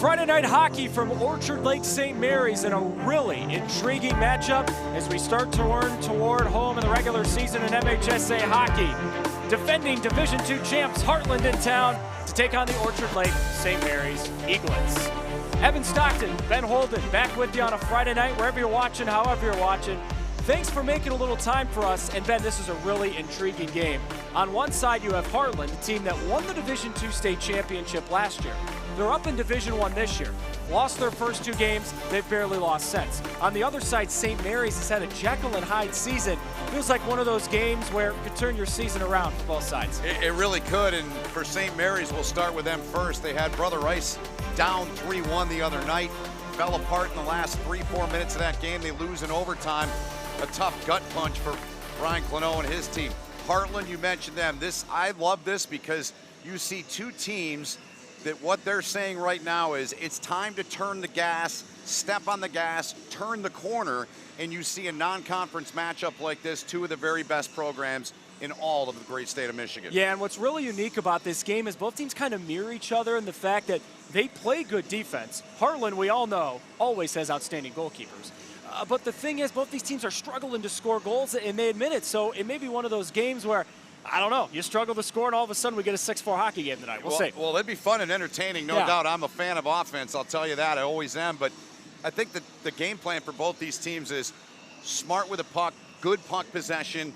Friday night hockey from Orchard Lake St. Mary's in a really intriguing matchup as we start to turn toward home in the regular season in MHSA hockey. Defending Division II champs Heartland in town to take on the Orchard Lake St. Mary's Eaglets. Evan Stockton, Ben Holden, back with you on a Friday night, wherever you're watching, however you're watching. Thanks for making a little time for us. And Ben, this is a really intriguing game. On one side, you have Heartland, a team that won the Division II state championship last year. They're up in Division I this year. Lost their first 2 games, they've barely lost since. On the other side, St. Mary's has had a Jekyll and Hyde season. Feels like one of those games where it could turn your season around for both sides. It really could, and for St. Mary's, we'll start with them first. They had Brother Rice down 3-1 the other night. Fell apart in the last 3-4 minutes of that game. They lose in overtime. A tough gut punch for Brian Cleno and his team. Heartland, you mentioned them. I love this because you see 2 teams that what they're saying right now is it's time to turn the gas, step on the gas, turn the corner, and you see a non-conference matchup like this, 2 of the very best programs in all of the great state of Michigan. Yeah, and what's really unique about this game is both teams kind of mirror each other in the fact that they play good defense. Heartland, we all know, always has outstanding goalkeepers. But the thing is, both these teams are struggling to score goals, and they admit it. So it may be one of those games where, I don't know, you struggle to score, and all of a sudden we get a 6-4 hockey game tonight. We'll see. Well, it'd be fun and entertaining, no doubt. I'm a fan of offense, I'll tell you that. I always am. But I think that the game plan for both these teams is smart with the puck, good puck possession,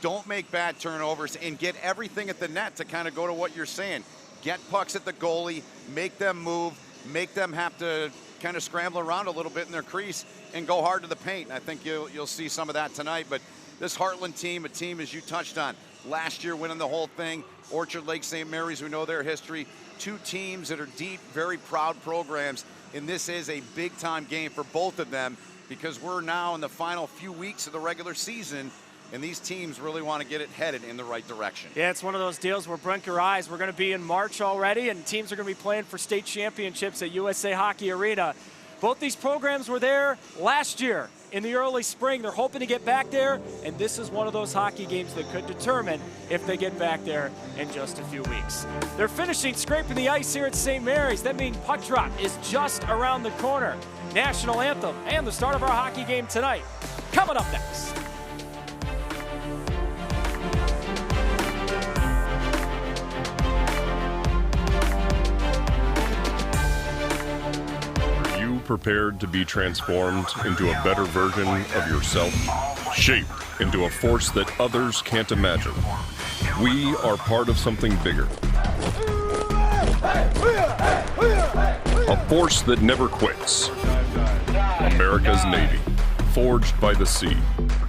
don't make bad turnovers, and get everything at the net to kind of go to what you're saying. Get pucks at the goalie, make them move, make them have to kind of scramble around a little bit in their crease and go hard to the paint. And I think you'll see some of that tonight. But this Heartland team, a team as you touched on, last year winning the whole thing. Orchard Lake St. Mary's, we know their history. 2 teams that are deep, very proud programs. And this is a big-time game for both of them because we're now in the final few weeks of the regular season, and these teams really want to get it headed in the right direction. Yeah, it's one of those deals where blink your eyes. We're going to be in March already, and teams are going to be playing for state championships at USA Hockey Arena. Both these programs were there last year in the early spring. They're hoping to get back there, and this is one of those hockey games that could determine if they get back there in just a few weeks. They're finishing scraping the ice here at St. Mary's. That means puck drop is just around the corner. National anthem and the start of our hockey game tonight coming up next. Prepared to be transformed into a better version of yourself, shaped into a force that others can't imagine. We are part of something bigger. A force that never quits. America's Navy, forged by the sea.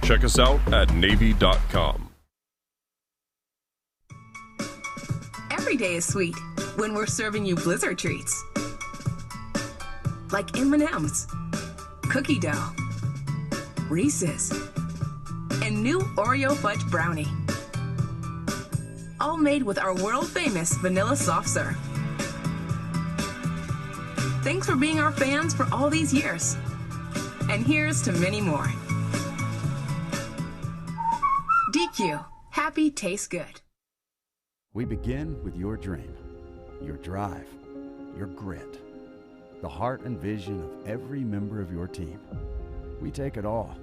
Check us out at Navy.com. Every day is sweet when we're serving you Blizzard treats. Like M&M's, cookie dough, Reese's, and new Oreo fudge brownie. All made with our world-famous vanilla soft serve. Thanks for being our fans for all these years. And here's to many more. DQ, happy tastes good. We begin with your dream, your drive, your grit. The heart and vision of every member of your team. We take it all,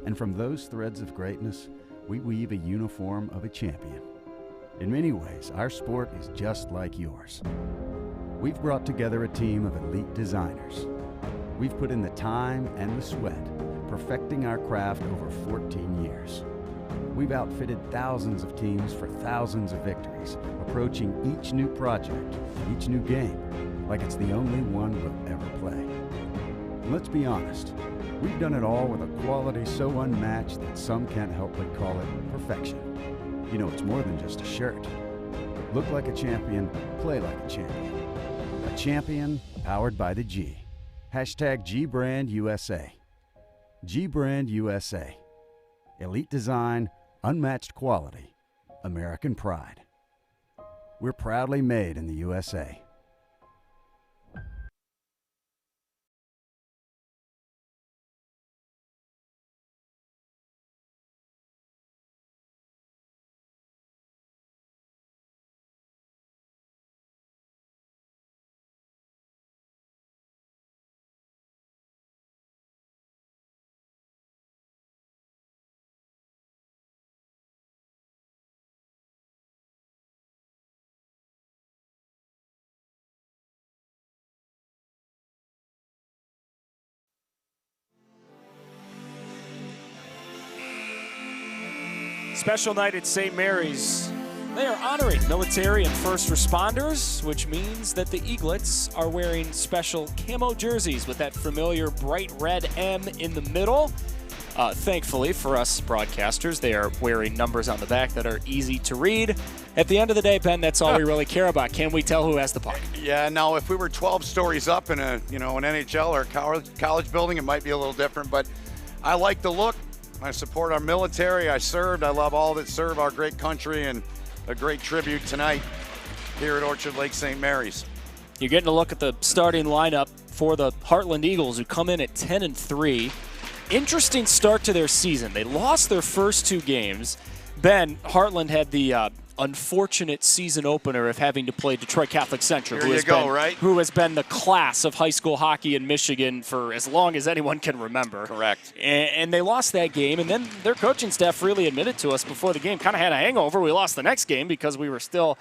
and from those threads of greatness, we weave a uniform of a champion. In many ways, our sport is just like yours. We've brought together a team of elite designers. We've put in the time and the sweat, perfecting our craft over 14 years. We've outfitted thousands of teams for thousands of victories, approaching each new project, each new game, like it's the only one we'll ever play. And let's be honest, we've done it all with a quality so unmatched that some can't help but call it perfection. You know, it's more than just a shirt. Look like a champion, play like a champion. A champion powered by the G. Hashtag GBrandUSA. GBrandUSA. Elite design, unmatched quality, American pride. We're proudly made in the USA. Special night at St. Mary's. They are honoring military and first responders, which means that the Eaglets are wearing special camo jerseys with that familiar bright red M in the middle. Thankfully for us broadcasters, they are wearing numbers on the back that are easy to read. At the end of the day, Ben, that's all we really care about. Can we tell who has the puck? Yeah, now if we were 12 stories up in an NHL or college building, it might be a little different, but I like the look. I support our military. I served. I love all that serve our great country, and a great tribute tonight here at Orchard Lake St. Mary's. You're getting a look at the starting lineup for the Heartland Eagles, who come in at 10-3. Interesting start to their season. They lost their first 2 games. Ben, Heartland had the unfortunate season opener of having to play Detroit Catholic Central, who has been the class of high school hockey in Michigan for as long as anyone can remember. Correct. And they lost that game, and then their coaching staff really admitted to us before the game, kind of had a hangover. We lost the next game because we were still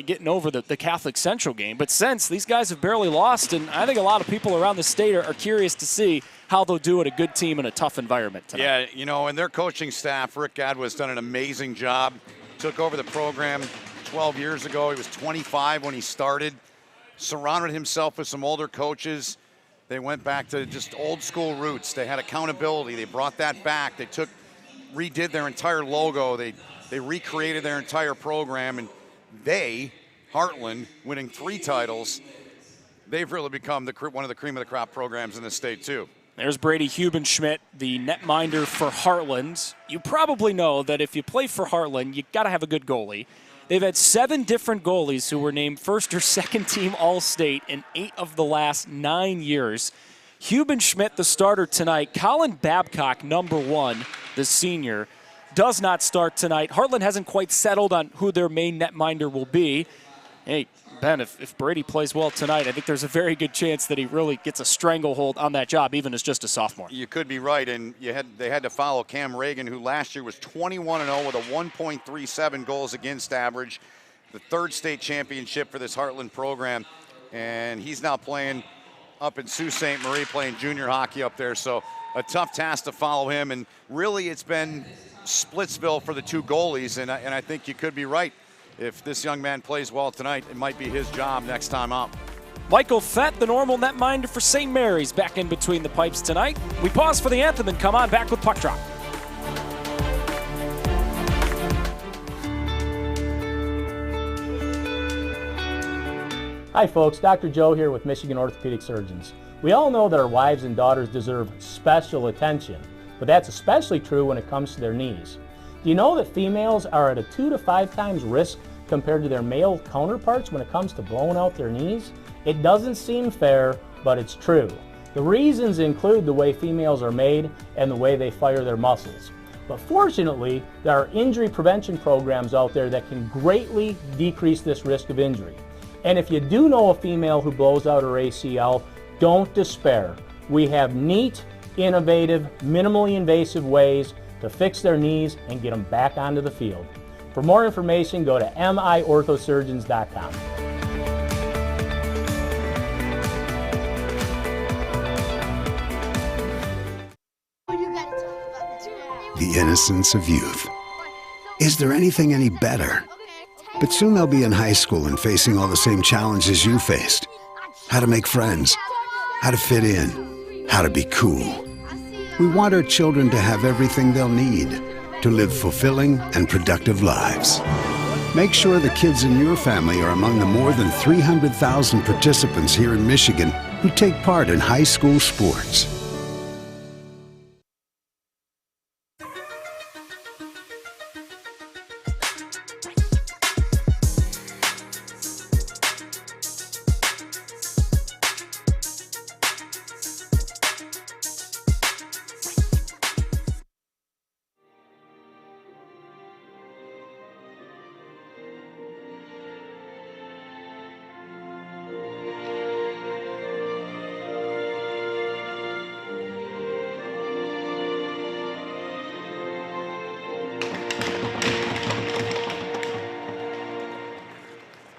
getting over the Catholic Central game. But since, these guys have barely lost, and I think a lot of people around the state are curious to see how they'll do at a good team in a tough environment tonight. Yeah, and their coaching staff, Rick Gadwa, has done an amazing job. Took over the program 12 years ago. He was 25 when he started. Surrounded himself with some older coaches. They went back to just old school roots. They had accountability. They brought that back. They redid their entire logo. They recreated their entire program, and Heartland, winning 3 titles, they've really become one of the cream of the crop programs in the state too. There's Brady Hubenschmidt, the netminder for Heartland. You probably know that if you play for Heartland, you got to have a good goalie. They've had 7 different goalies who were named first or second team All-State in 8 of the last 9 years. Hubenschmidt, the starter tonight. Colin Babcock, number 1, the senior, does not start tonight. Heartland hasn't quite settled on who their main netminder will be. Hey, Ben, if Brady plays well tonight, I think there's a very good chance that he really gets a stranglehold on that job, even as just a sophomore. You could be right, and they had to follow Cam Reagan, who last year was 21-0 with a 1.37 goals against average, the 3rd state championship for this Heartland program, and he's now playing up in Sault Ste. Marie, playing junior hockey up there, so a tough task to follow him, and really it's been Splitsville for the 2 goalies, and I think you could be right. If this young man plays well tonight, it might be his job next time up. Michael Fett, the normal netminder for St. Mary's, back in between the pipes tonight. We pause for the anthem and come on back with Puck Drop. Hi folks, Dr. Joe here with Michigan Orthopedic Surgeons. We all know that our wives and daughters deserve special attention, but that's especially true when it comes to their knees. Do you know that females are at a 2 to 5 times risk compared to their male counterparts when it comes to blowing out their knees? It doesn't seem fair, but it's true. The reasons include the way females are made and the way they fire their muscles. But fortunately, there are injury prevention programs out there that can greatly decrease this risk of injury. And if you do know a female who blows out her ACL, don't despair. We have neat, innovative, minimally invasive ways to fix their knees and get them back onto the field. For more information, go to miorthosurgeons.com. The innocence of youth. Is there anything any better? But soon they'll be in high school and facing all the same challenges you faced. How to make friends, how to fit in, how to be cool. We want our children to have everything they'll need to live fulfilling and productive lives. Make sure the kids in your family are among the more than 300,000 participants here in Michigan who take part in high school sports.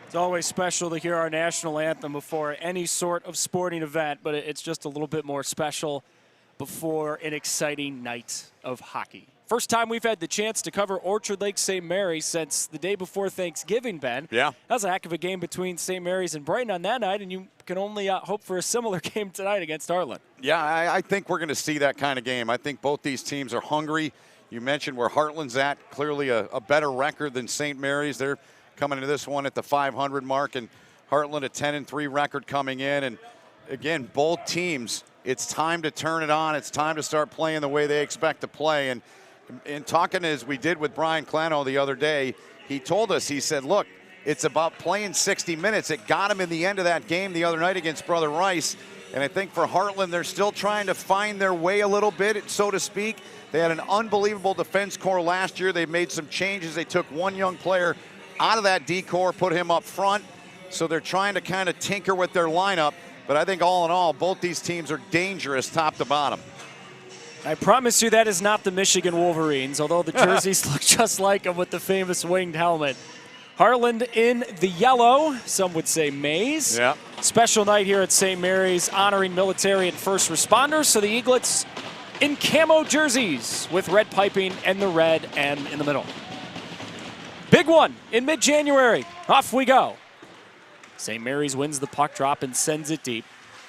It's always special to hear our national anthem before any sort of sporting event, but it's just a little bit more special before an exciting night of hockey. First time we've had the chance to cover Orchard Lake St. Mary's since the day before Thanksgiving, Ben. Yeah. That was a heck of a game between St. Mary's and Brighton on that night, and you can only hope for a similar game tonight against Heartland. Yeah, I think we're going to see that kind of game. I think both these teams are hungry. You mentioned where Heartland's at, clearly a better record than St. Mary's. They're coming into this one at the 500 mark, and Heartland a 10-3 record coming in. And again, both teams, it's time to turn it on. It's time to start playing the way they expect to play. And talking as we did with Brian Clano the other day, he told us, he said, look, it's about playing 60 minutes. It got him in the end of that game the other night against Brother Rice. And I think for Heartland, they're still trying to find their way a little bit, so to speak. They had an unbelievable defense core last year. They've made some changes. They took one young player out of that D-core, put him up front. So they're trying to kind of tinker with their lineup. But I think all in all, both these teams are dangerous top to bottom. I promise you that is not the Michigan Wolverines, although the jerseys look just like them with the famous winged helmet. Heartland in the yellow, some would say maize. Yeah. Special night here at St. Mary's honoring military and first responders. So the Eaglets in camo jerseys with red piping and the red M in the middle. Big one in mid-January. Off we go. St. Mary's wins the puck drop and sends it deep.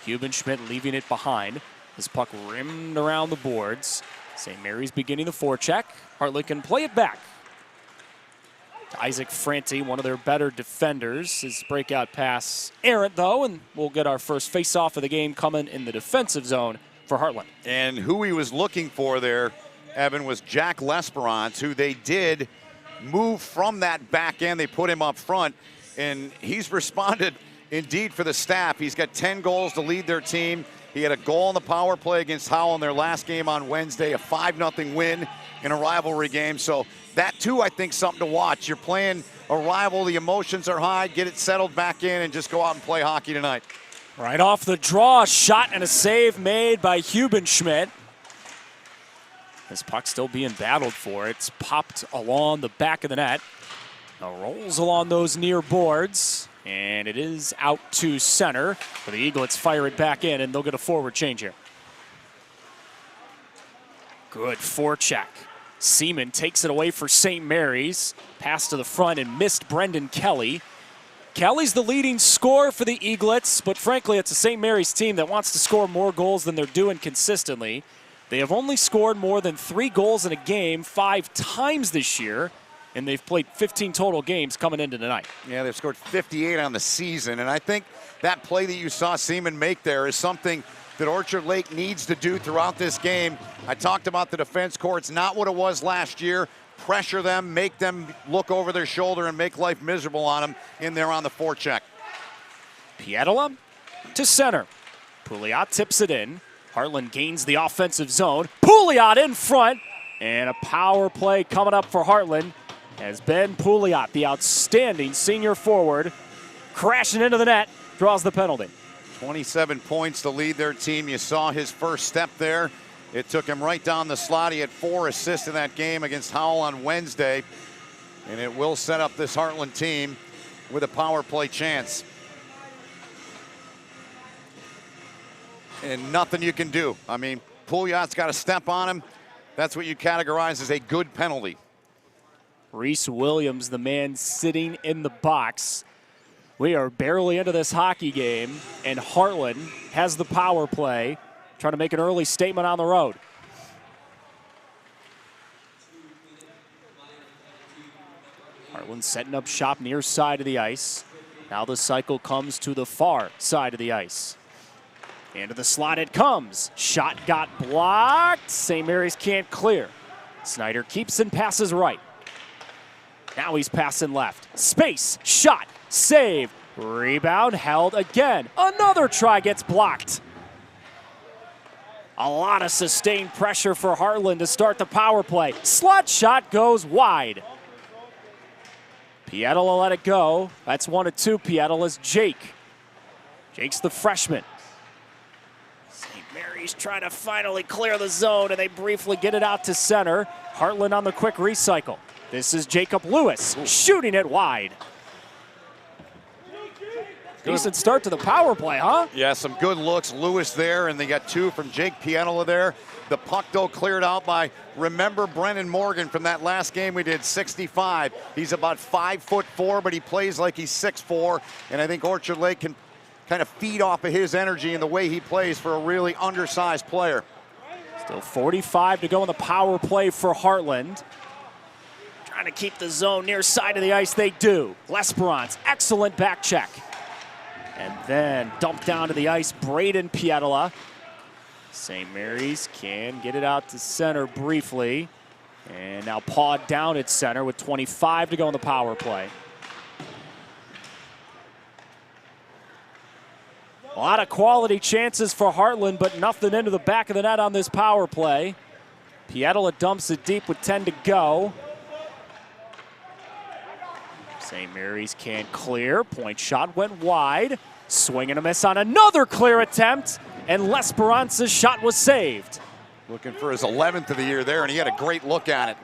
Hubenschmidt leaving it behind. This puck rimmed around the boards. St. Mary's beginning the forecheck. Heartland can play it back to Isaac Franti, one of their better defenders. His breakout pass errant, though, and we'll get our first face-off of the game coming in the defensive zone for Heartland. And who he was looking for there, Evan, was Jack Lesperance, who they did move from that back end. They put him up front, and he's responded indeed for the staff. He's got 10 goals to lead their team. He had a goal on the power play against Howell in their last game on Wednesday, a 5-0 win in a rivalry game. So that, too, I think, something to watch. You're playing a rival. The emotions are high. Get it settled back in and just go out and play hockey tonight. Right off the draw, a shot and a save made by Hubenschmidt. This puck still being battled for. It's popped along the back of the net. Now rolls along those near boards. And it is out to center. For the Eaglets fire it back in, and they'll get a forward change here. Good forecheck. Seaman takes it away for St. Mary's. Pass to the front and missed Brendan Kelly. Kelly's the leading scorer for the Eaglets, but frankly, it's a St. Mary's team that wants to score more goals than they're doing consistently. They have only scored more than 3 goals in a game 5 times this year, and they've played 15 total games coming into tonight. Yeah, they've scored 58 on the season, and I think that play that you saw Seaman make there is something that Orchard Lake needs to do throughout this game. I talked about the defense core. It's not what it was last year. Pressure them, make them look over their shoulder, and make life miserable on them in there on the forecheck. Pietila to center. Pouliot tips it in. Heartland gains the offensive zone. Pouliot in front, and a power play coming up for Heartland as Ben Pouliot, the outstanding senior forward, crashing into the net, draws the penalty. 27 points to lead their team. You saw his first step there. It took him right down the slot. He had 4 assists in that game against Howell on Wednesday. And it will set up this Heartland team with a power play chance. And nothing you can do. I mean, Pouliot's got a step on him. That's what you categorize as a good penalty. Reese Williams, the man sitting in the box. We are barely into this hockey game, and Heartland has the power play, trying to make an early statement on the road. Heartland setting up shop near side of the ice. Now the cycle comes to the far side of the ice. Into the slot it comes. Shot got blocked. St. Mary's can't clear. Snyder keeps and passes right. Now he's passing left. Space, shot, save, rebound, held again. Another try gets blocked. A lot of sustained pressure for Heartland to start the power play. Slot shot goes wide. Pietila let it go. That's 1 of 2. Pietila's Jake. Jake's the freshman. St. Mary's trying to finally clear the zone, and they briefly get it out to center. Heartland on the quick recycle. This is Jacob Lewis shooting it wide. Decent start to the power play, huh? Yeah, some good looks. Lewis there, and they got 2 from Jake Pietola there. The puck, though, cleared out by, remember Brennan Morgan from that last game we did, 65. He's about 5'4", but he plays like he's 6'4", and I think Orchard Lake can kind of feed off of his energy and the way he plays for a really undersized player. Still 45 to go in the power play for Heartland. Trying to keep the zone near side of the ice, they do. L'Esperance, excellent back check. And then dumped down to the ice, Braden Pietola. St. Mary's can get it out to center briefly. And now pawed down at center with 25 to go in the power play. A lot of quality chances for Heartland, but nothing into the back of the net on this power play. Pietola dumps it deep with 10 to go. St. Mary's can't clear. Point shot went wide. Swing and a miss on another clear attempt, and L'Esperance's shot was saved. Looking for his 11th of the year there, and he had a great look at it.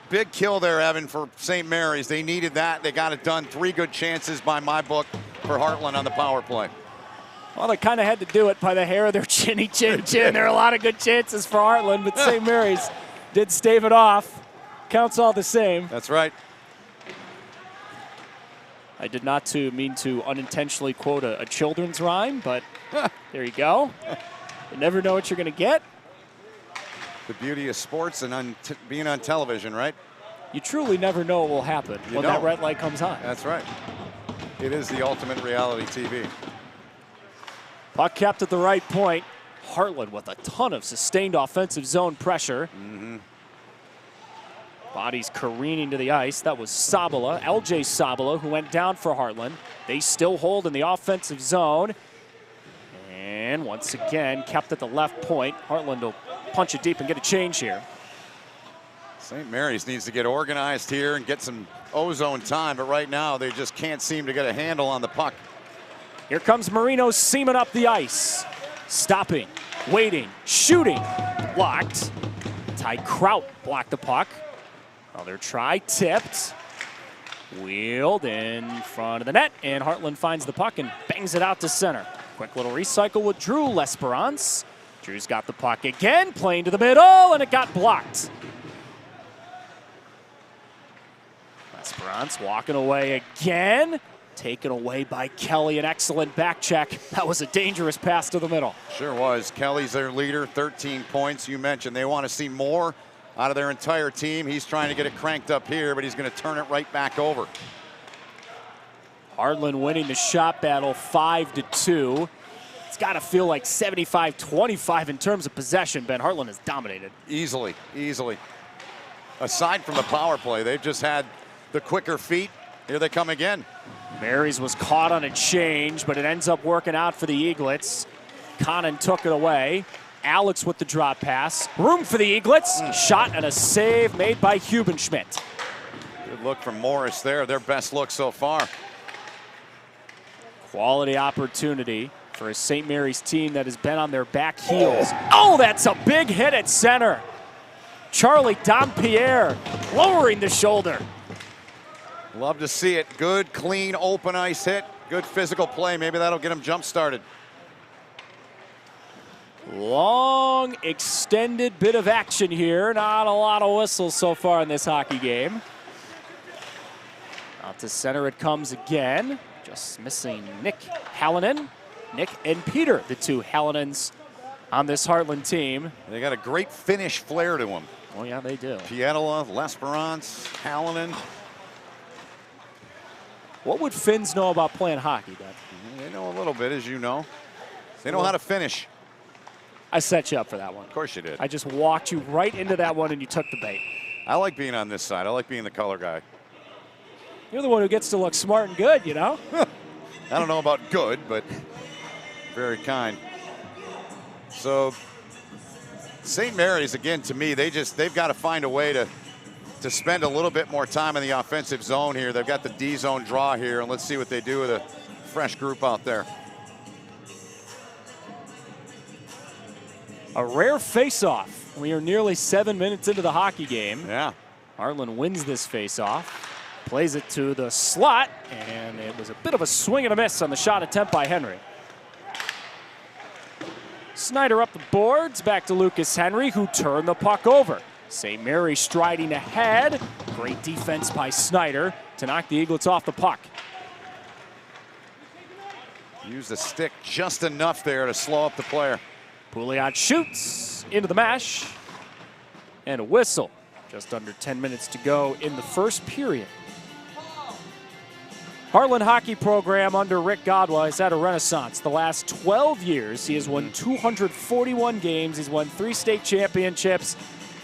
Big kill there, Evan, for St. Mary's. They needed that. They got it done. 3 good chances by my book for Heartland on the power play. Well, they kind of had to do it by the hair of their chinny chin chin. There are a lot of good chances for Heartland, but St. Mary's did stave it off. Counts all the same. That's right. I did not mean to unintentionally quote a children's rhyme, but there you go. You never know what you're going to get. The beauty of sports and being on television, right? You truly never know what will happen when that red light comes on. That's right. It is the ultimate reality TV. Puck kept at the right point. Heartland with a ton of sustained offensive zone pressure. Bodies careening to the ice. That was Sabala, LJ Sabala, who went down for Heartland. They still hold in the offensive zone. And once again, kept at the left point. Heartland will punch it deep and get a change here. St. Mary's needs to get organized here and get some ozone time, but right now they just can't seem to get a handle on the puck. Here comes Marino seaming up the ice. Stopping, waiting, shooting, blocked. Ty Kraut blocked the puck. Another try, tipped. Wheeled in front of the net, and Heartland finds the puck and bangs it out to center. Quick little recycle with Drew L'Esperance. Drew's got the puck again, playing to the middle, and it got blocked. L'Esperance walking away again. Taken away by Kelly, an excellent back check. That was a dangerous pass to the middle. Sure was. Kelly's their leader, 13 points. You mentioned they want to see more out of their entire team. He's trying to get it cranked up here, but he's going to turn it right back over. Heartland winning the shot battle 5-2. It's got to feel like 75-25 in terms of possession. Ben, Heartland has dominated. Easily. Aside from the power play, they've just had the quicker feet. Here they come again. Mary's was caught on a change, but it ends up working out for the Eaglets. Connon took it away. Alex with the drop pass. Room for the Eaglets. Shot and a save made by Hubenschmidt. Good look from Morris there. Their best look so far. Quality opportunity for a St. Mary's team that has been on their back heels. Oh, that's a big hit at center. Charlie Dompierre lowering the shoulder. Love to see it. Good, clean, open ice hit. Good physical play. Maybe that'll get him jump started. Long, extended bit of action here. Not a lot of whistles so far in this hockey game. Out to center it comes again. Just missing Nick Hallinan. Nick and Peter, the two Hallinans on this Heartland team. They got a great finish flair to them. Oh, yeah, they do. Pietola, L'Esperance, Hallinan. What would Finns know about playing hockey, Doug? They know a little bit, as you know. They know how to finish. I set you up for that one. Of course you did. I just walked you right into that one and you took the bait. I like being on this side. I like being the color guy. You're the one who gets to look smart and good, you know? I don't know about good, but very kind. So St. Mary's, again, to me, they've got to find a way to spend a little bit more time in the offensive zone here. They've got the D zone draw here, and let's see what they do with a fresh group out there. A rare face-off. We are nearly 7 minutes into the hockey game. Yeah. Heartland wins this face-off. Plays it to the slot, and it was a bit of a swing and a miss on the shot attempt by Henry. Snyder up the boards, back to Lucas Henry, who turned the puck over. St. Mary's striding ahead. Great defense by Snyder to knock the Eaglets off the puck. Use the stick just enough there to slow up the player. Pouliot shoots into the mesh, and a whistle. Just under 10 minutes to go in the first period. Heartland hockey program under Rick Godwa has had a renaissance. The last 12 years, he has won 241 games. He's won 3 state championships.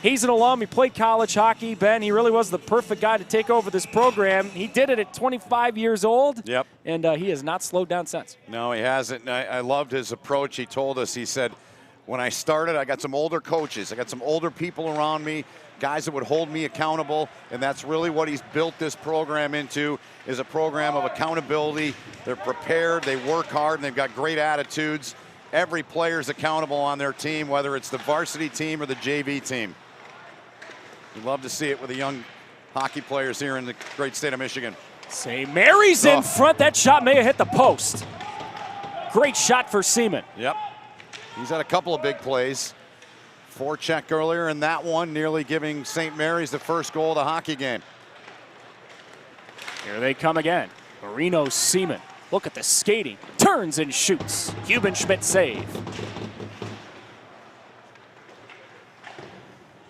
He's an alum. He played college hockey. Ben, he really was the perfect guy to take over this program. He did it at 25 years old. Yep. And he has not slowed down since. No, he hasn't. I loved his approach. He told us, he said, when I started, I got some older coaches. I got some older people around me, guys that would hold me accountable, and that's really what he's built this program into, is a program of accountability. They're prepared, they work hard, and they've got great attitudes. Every player's accountable on their team, whether it's the varsity team or the JV team. We love to see it with the young hockey players here in the great state of Michigan. St. Mary's in front. That shot may have hit the post. Great shot for Seaman. Yep. He's had a couple of big plays. Forecheck earlier, and that one nearly giving St. Mary's the first goal of the hockey game. Here they come again. Marino Seaman. Look at the skating. Turns and shoots. Hubenschmidt save.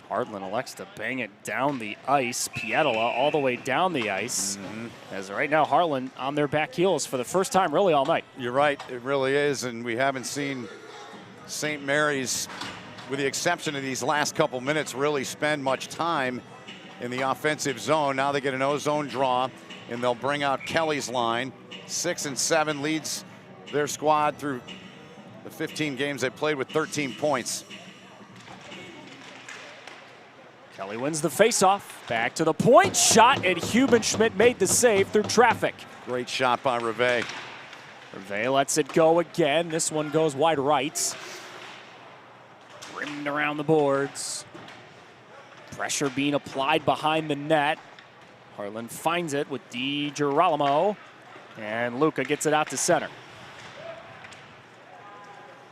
Heartland elects to bang it down the ice. Pietola all the way down the ice. As right now, Heartland on their back heels for the first time really all night. You're right, it really is, and we haven't seen St. Mary's, with the exception of these last couple minutes, really spend much time in the offensive zone. Now they get an O-zone draw, and they'll bring out Kelly's line. 6 and 7 leads their squad through the 15 games they played with 13 points. Kelly wins the faceoff. Back to the point. Shot, and Hubenschmidt made the save through traffic. Great shot by Reve. Reve lets it go again. This one goes wide right. Rimmed around the boards. Pressure being applied behind the net. Heartland finds it with DiGirolamo. And Luca gets it out to center.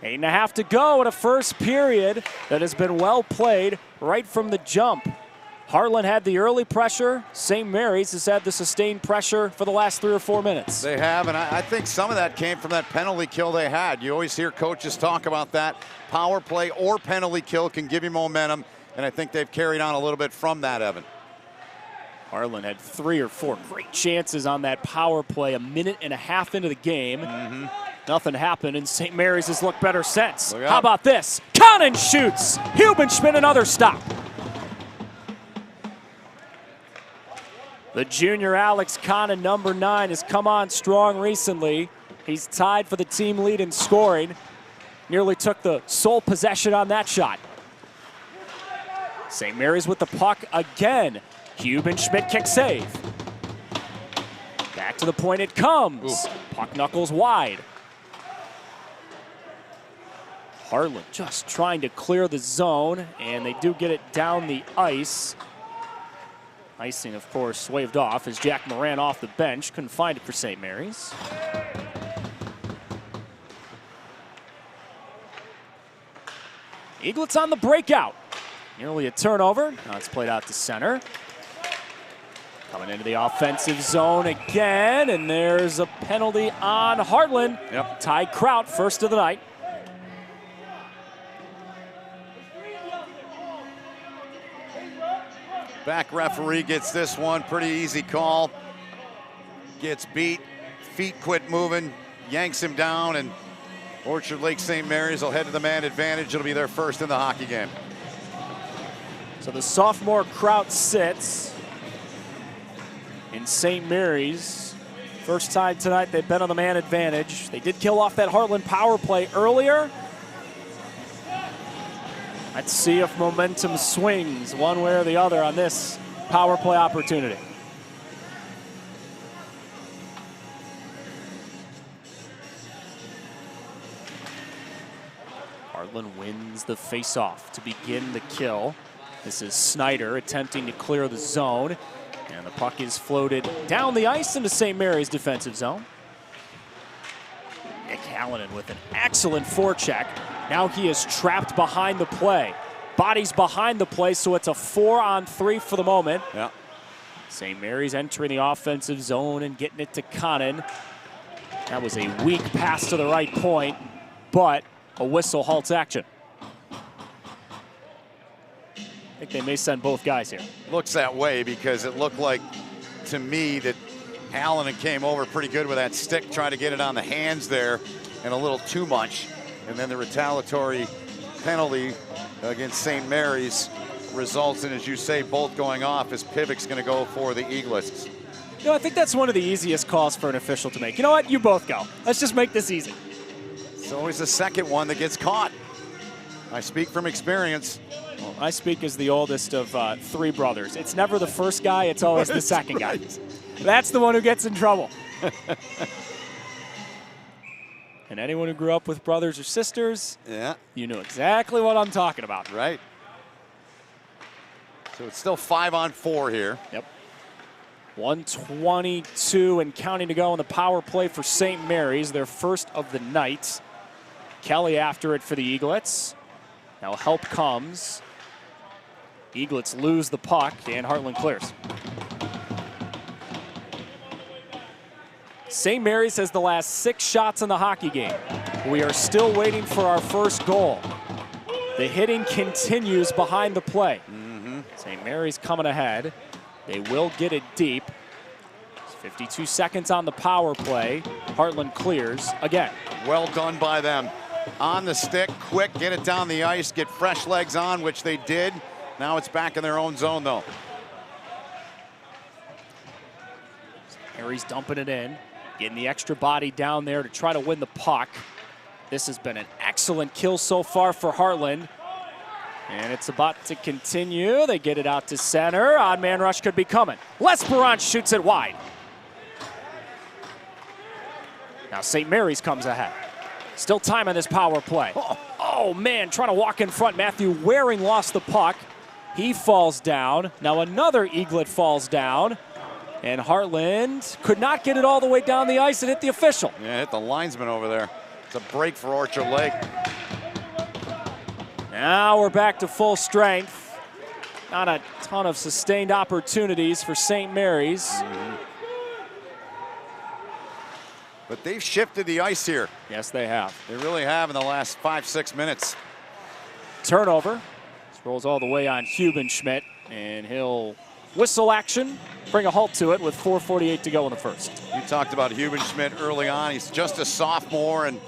8.5 to go in a first period that has been well played right from the jump. Heartland had the early pressure. St. Mary's has had the sustained pressure for the last 3 or 4 minutes. They have, and I think some of that came from that penalty kill they had. You always hear coaches talk about that. Power play or penalty kill can give you momentum, and I think they've carried on a little bit from that, Evan. Heartland had 3 or 4 great chances on that power play 1.5 minutes into the game. Nothing happened, and St. Mary's has looked better since. How about this? Conan shoots. Hubenschmidt another stop. The junior Alex Conan, number 9, has come on strong recently. He's tied for the team lead in scoring. Nearly took the sole possession on that shot. St. Mary's with the puck again. Hubenschmidt kick save. Back to the point it comes. Puck knuckles wide. Heartland just trying to clear the zone, and they do get it down the ice. Icing, of course, waved off as Jack Moran off the bench. Couldn't find it for St. Mary's. Eaglets on the breakout. Nearly a turnover. Now it's played out to center. Coming into the offensive zone again, and there's a penalty on Heartland. Ty Kraut, first of the night. Back referee gets this one, pretty easy call. Gets beat, feet quit moving, yanks him down, and Orchard Lake St. Mary's will head to the man advantage. It'll be their first in the hockey game. So the sophomore Kraut sits in St. Mary's. First time tonight they've been on the man advantage. They did kill off that Heartland power play earlier. Let's see if momentum swings one way or the other on this power play opportunity. Heartland wins the faceoff to begin the kill. This is Snyder attempting to clear the zone. And the puck is floated down the ice into St. Mary's defensive zone. Nick Hallinan with an excellent forecheck. Now he is trapped behind the play. Bodies behind the play, so it's a 4-on-3 for the moment. Yeah. St. Mary's entering the offensive zone and getting it to Connon. That was a weak pass to the right point, but a whistle halts action. I think they may send both guys here. Looks that way because it looked like, to me, that Hallinan came over pretty good with that stick, trying to get it on the hands there, and a little too much. And then the retaliatory penalty against St. Mary's results in, as you say, both going off, as Pivek's going to go for the Eaglets. You know, I think that's one of the easiest calls for an official to make. You know what? You both go. Let's just make this easy. It's always the second one that gets caught. I speak from experience. Well, I speak as the oldest of 3 brothers. It's never the first guy, it's always the second guy. That's the one who gets in trouble. And anyone who grew up with brothers or sisters, yeah, you know exactly what I'm talking about. Right. So it's still 5-on-4 here. Yep. 1:22 and counting to go on the power play for St. Mary's, their first of the night. Kelly after it for the Eaglets. Now help comes. Eaglets lose the puck, and Heartland clears. St. Mary's has the last 6 shots in the hockey game. We are still waiting for our first goal. The hitting continues behind the play. St. Mary's coming ahead. They will get it deep. 52 seconds on the power play. Heartland clears again. Well done by them. On the stick, quick, get it down the ice, get fresh legs on, which they did. Now it's back in their own zone, though. Mary's dumping it in, getting the extra body down there to try to win the puck. This has been an excellent kill so far for Heartland. And it's about to continue. They get it out to center. Odd man rush could be coming. Lesperance shoots it wide. Now St. Mary's comes ahead. Still time on this power play. Oh man, trying to walk in front. Matthew Waring lost the puck. He falls down. Now another Eaglet falls down. And Heartland could not get it all the way down the ice and hit the official. Yeah, hit the linesman over there. It's a break for Orchard Lake. Now we're back to full strength. Not a ton of sustained opportunities for St. Mary's. But they've shifted the ice here. Yes, they have. They really have in the last 5-6 minutes. Turnover. This rolls all the way on Hubenschmidt, and he'll whistle action, bring a halt to it with 4:48 to go in the first. You talked about Hubenschmidt early on. He's just a sophomore, and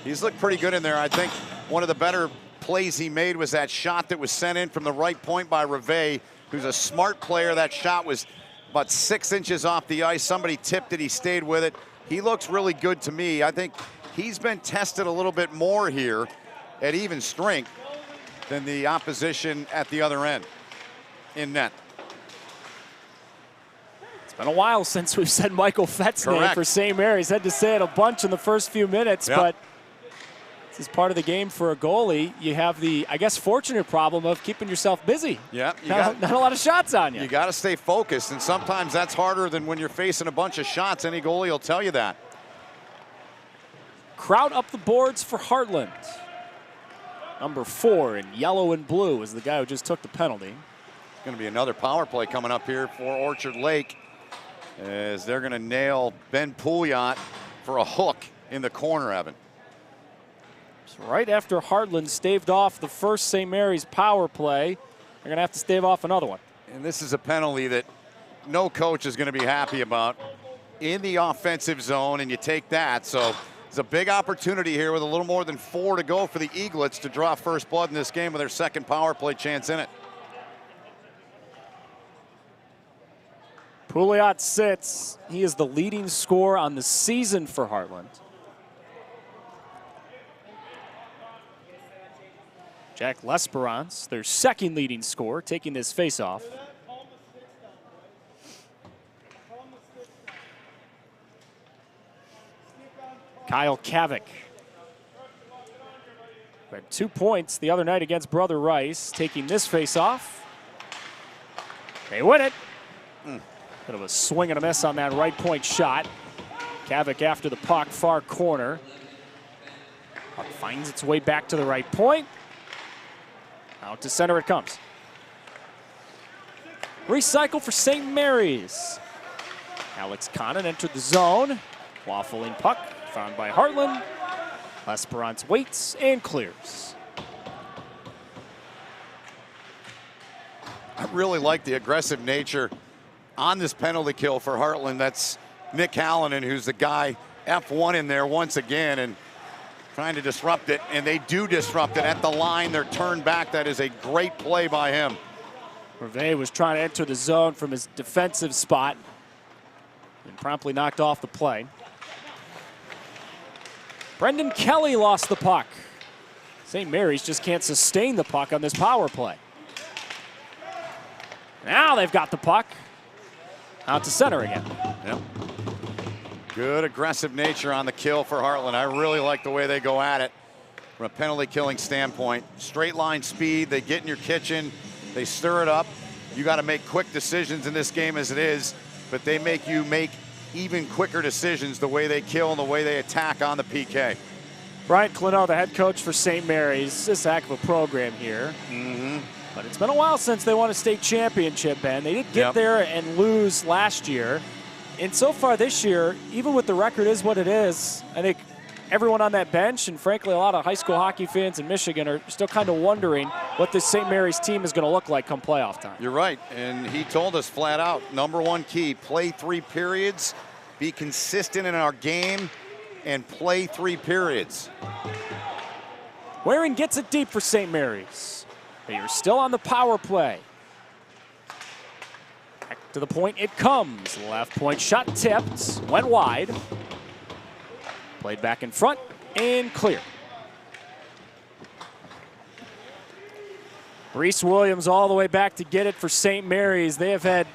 he's looked pretty good in there. I think one of the better plays he made was that shot that was sent in from the right point by Reve, who's a smart player. That shot was about 6 inches off the ice. Somebody tipped it. He stayed with it. He looks really good to me. I think he's been tested a little bit more here at even strength than the opposition at the other end in net. It's been a while since we've said Michael Fett's name for St. Mary's. Had to say it a bunch in the first few minutes, but this is part of the game for a goalie. You have the, I guess, fortunate problem of keeping yourself busy. Yeah, not a lot of shots on you. You got to stay focused, and sometimes that's harder than when you're facing a bunch of shots. Any goalie will tell you that. Crowd up the boards for Heartland. Number 4 in yellow and blue is the guy who just took the penalty. It's going to be another power play coming up here for Orchard Lake, as they're going to nail Ben Pouliot for a hook in the corner, Evan. Right after Heartland staved off the first St. Mary's power play, they're going to have to stave off another one. And this is a penalty that no coach is going to be happy about in the offensive zone, and you take that. So it's a big opportunity here with a little more than 4 to go for the Eaglets to draw first blood in this game with their second power play chance in it. Pouliot sits. He is the leading scorer on the season for Heartland. Jack Lesperance, their second leading scorer, taking this faceoff. Kyle Kavik had 2 points the other night against Brother Rice, taking this faceoff. They win it. Bit of a swing and a miss on that right point shot. Kavik after the puck, far corner. Puck finds its way back to the right point. Out to center it comes. Recycle for St. Mary's. Alex Connon entered the zone. Waffling puck, found by Heartland. L'Esperance waits and clears. I really like the aggressive nature on this penalty kill for Heartland. That's Nick Hallinan, who's the guy F1 in there once again and trying to disrupt it, and they do disrupt it at the line. They're turned back. That is a great play by him. Hervé was trying to enter the zone from his defensive spot and promptly knocked off the play. Brendan Kelly lost the puck. St. Mary's just can't sustain the puck on this power play. Now they've got the puck. Out to center again. Yep. Good aggressive nature on the kill for Heartland. I really like the way they go at it from a penalty killing standpoint. Straight line speed, they get in your kitchen, they stir it up. You got to make quick decisions in this game as it is, but they make you make even quicker decisions the way they kill and the way they attack on the PK. Brian Clinell, the head coach for St. Mary's. This is a heck of a program here. But it's been a while since they won a state championship, Ben. They did get there and lose last year. And so far this year, even with the record is what it is, I think everyone on that bench and frankly a lot of high school hockey fans in Michigan are still kind of wondering what this St. Mary's team is going to look like come playoff time. You're right, and he told us flat out, number one key, play 3 periods, be consistent in our game, and play 3 periods. Waring gets it deep for St. Mary's. They are still on the power play. Back to the point it comes. Left point shot tipped, went wide. Played back in front and clear. Reese Williams all the way back to get it for St. Mary's. They have had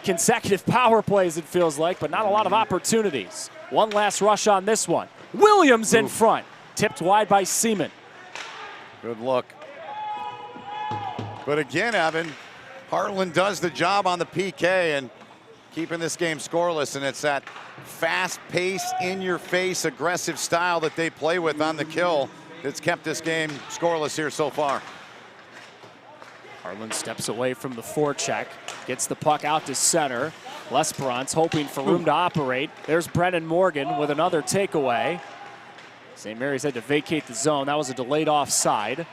consecutive power plays, it feels like, but not a lot of opportunities. One last rush on this one. Williams in front. Tipped wide by Seaman. Good look. But again, Evan, Heartland does the job on the PK and keeping this game scoreless, and it's that fast-paced, in-your-face, aggressive style that they play with on the kill that's kept this game scoreless here so far. Heartland steps away from the forecheck, gets the puck out to center. L'Esperance hoping for room to operate. There's Brennan Morgan with another takeaway. St. Mary's had to vacate the zone. That was a delayed offside.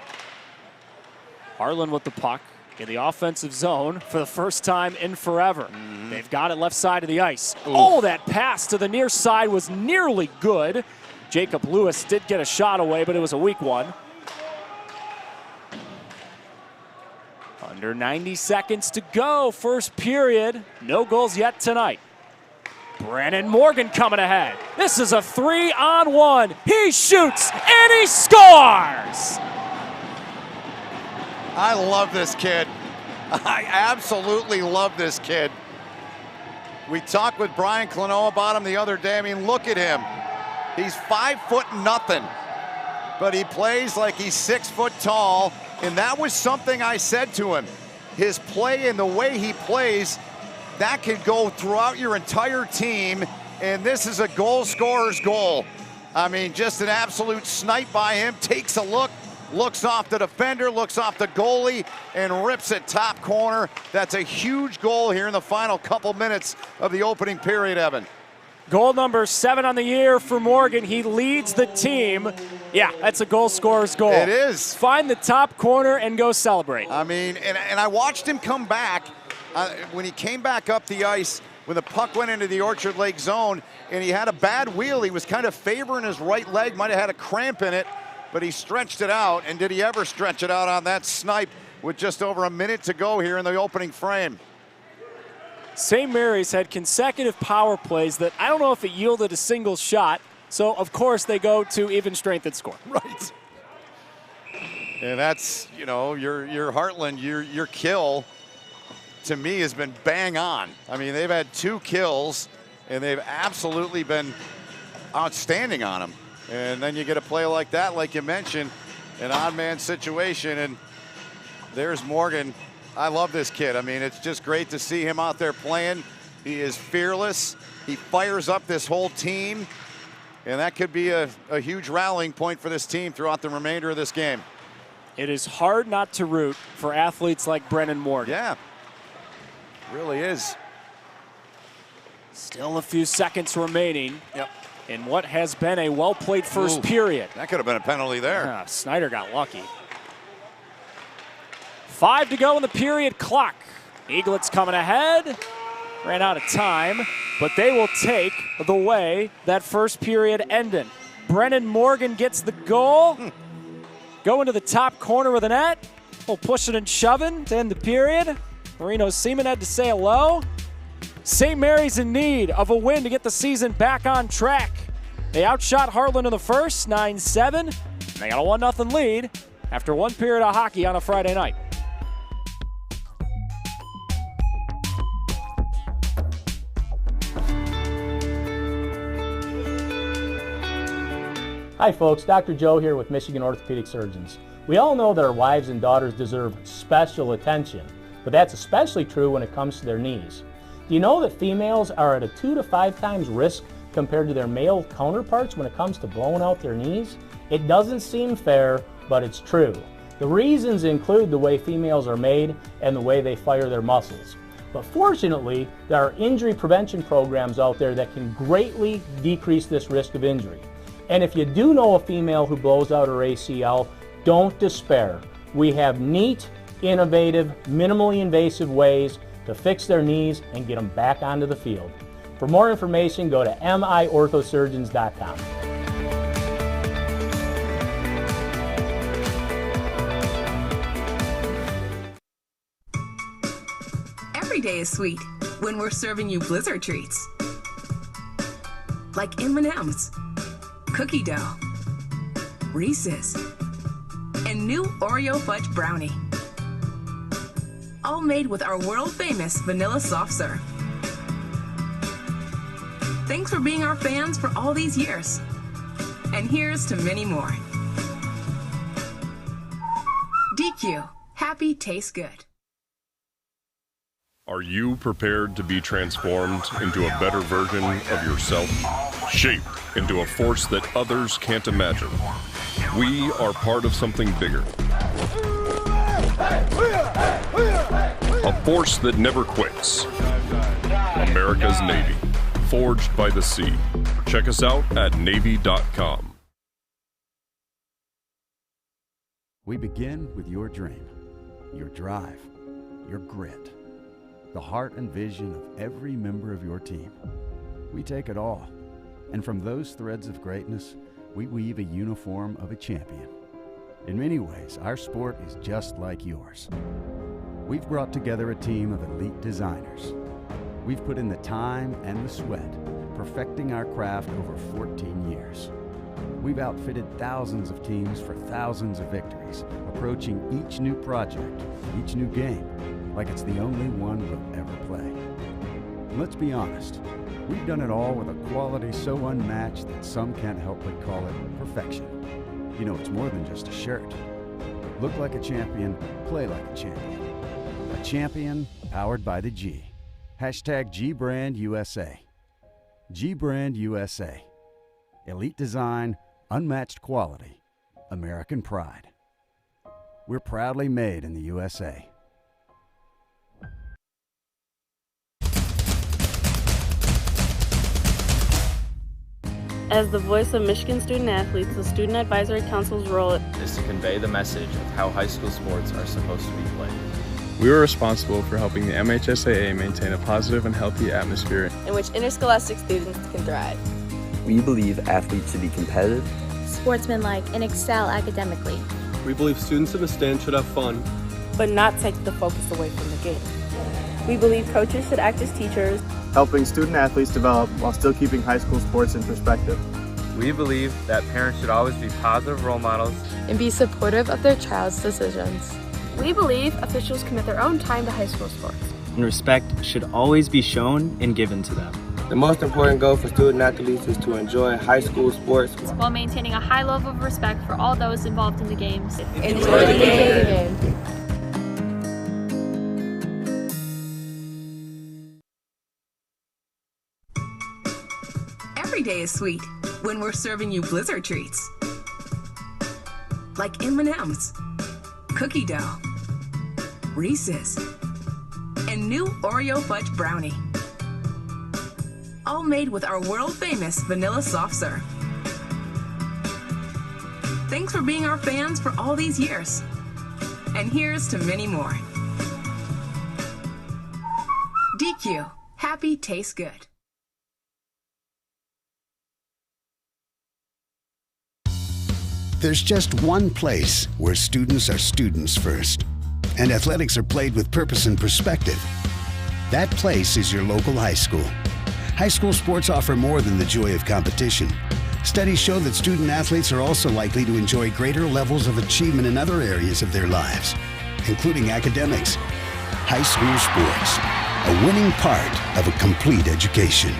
Heartland with the puck in the offensive zone for the first time in forever. They've got it left side of the ice. Oh, that pass to the near side was nearly good. Jacob Lewis did get a shot away, but it was a weak one. Under 90 seconds to go, first period. No goals yet tonight. Brennan Morgan coming ahead. This is a 3-on-1. He shoots and he scores! I love this kid. I absolutely love this kid. We talked with Brian Clinell about him the other day. I mean, look at him. He's 5'0", but he plays like he's 6 foot tall. And that was something I said to him. His play and the way he plays, that could go throughout your entire team. And this is a goal scorer's goal. I mean, just an absolute snipe by him. Takes a look. Looks off the defender, looks off the goalie, and rips it top corner. That's a huge goal here in the final couple minutes of the opening period, Evan. Goal number 7 on the year for Morgan. He leads the team. Yeah, that's a goal scorer's goal. It is. Find the top corner and go celebrate. I mean, and I watched him come back. When he came back up the ice, when the puck went into the Orchard Lake zone, and he had a bad wheel, he was kind of favoring his right leg, might have had a cramp in it, but he stretched it out. And did he ever stretch it out on that snipe with just over a minute to go here in the opening frame? St. Mary's had consecutive power plays that I don't know if it yielded a single shot. So, of course, they go to even strength and score. Right. And that's, you know, your Heartland, your kill, to me, has been bang on. I mean, they've had 2 kills, and they've absolutely been outstanding on them. And then you get a play like that, like you mentioned, an odd man situation, and there's Morgan. I love this kid. I mean, it's just great to see him out there playing. He is fearless. He fires up this whole team, and that could be a huge rallying point for this team throughout the remainder of this game. It is hard not to root for athletes like Brennan Morgan. Yeah, really is. Still a few seconds remaining. Yep. In what has been a well-played first period. That could have been a penalty there. Snyder got lucky. 5 to go in the period clock. Eaglets coming ahead. Ran out of time, but they will take the way that first period ended. Brennan Morgan gets the goal. Go into the top corner of the net. We'll push it and shoving to end the period. Marino Seaman had to say hello. St. Mary's in need of a win to get the season back on track. They outshot Heartland in the first, 9-7. They got a 1-0 lead after one period of hockey on a Friday night. Hi folks, Dr. Joe here with Michigan Orthopedic Surgeons. We all know that our wives and daughters deserve special attention, but that's especially true when it comes to their knees. Do you know that females are at a 2 to 5 times risk compared to their male counterparts when it comes to blowing out their knees? It doesn't seem fair, but it's true. The reasons include the way females are made and the way they fire their muscles. But fortunately, there are injury prevention programs out there that can greatly decrease this risk of injury. And if you do know a female who blows out her ACL, don't despair. We have neat, innovative, minimally invasive ways to fix their knees and get them back onto the field. For more information, go to miorthosurgeons.com. Every day is sweet when we're serving you Blizzard treats. Like M&M's, cookie dough, Reese's, and new Oreo fudge brownie. All made with our world-famous vanilla soft serve. Thanks for being our fans for all these years. And here's to many more. DQ, happy tastes good. Are you prepared to be transformed into a better version of yourself? Shaped into a force that others can't imagine. We are part of something bigger. A force that never quits. America's Navy. Forged by the sea. Check us out at Navy.com. We begin with your dream, your drive, your grit, the heart and vision of every member of your team. We take it all, and from those threads of greatness, we weave a uniform of a champion. In many ways, our sport is just like yours. We've brought together a team of elite designers. We've put in the time and the sweat, perfecting our craft over 14 years. We've outfitted thousands of teams for thousands of victories, approaching each new project, each new game, like it's the only one we'll ever play. And let's be honest, we've done it all with a quality so unmatched that some can't help but call it perfection. You know, it's more than just a shirt. Look like a champion, play like a champion. A champion powered by the G. Hashtag G-Brand USA. G-Brand USA. Elite design, unmatched quality, American pride. We're proudly made in the USA. As the voice of Michigan student athletes, the Student Advisory Council's role is to convey the message of how high school sports are supposed to be played. We were responsible for helping the MHSAA maintain a positive and healthy atmosphere in which interscholastic students can thrive. We believe athletes should be competitive, sportsmanlike, and excel academically. We believe students in the stand should have fun, but not take the focus away from the game. We believe coaches should act as teachers, helping student athletes develop while still keeping high school sports in perspective. We believe that parents should always be positive role models and be supportive of their child's decisions. We believe officials commit their own time to high school sports. And respect should always be shown and given to them. The most important goal for student athletes is to enjoy high school sports while maintaining a high level of respect for all those involved in the games. Enjoy the game. birthday is sweet when we're serving you Blizzard treats. Like M&M's, cookie dough, Reese's, and new Oreo fudge brownie. All made with our world-famous vanilla soft serve. Thanks for being our fans for all these years. And here's to many more. DQ, happy tastes good. There's just one place where students are students first, and athletics are played with purpose and perspective. That place is your local high school. High school sports offer more than the joy of competition. Studies show that student athletes are also likely to enjoy greater levels of achievement in other areas of their lives, including academics. High school sports, a winning part of a complete education.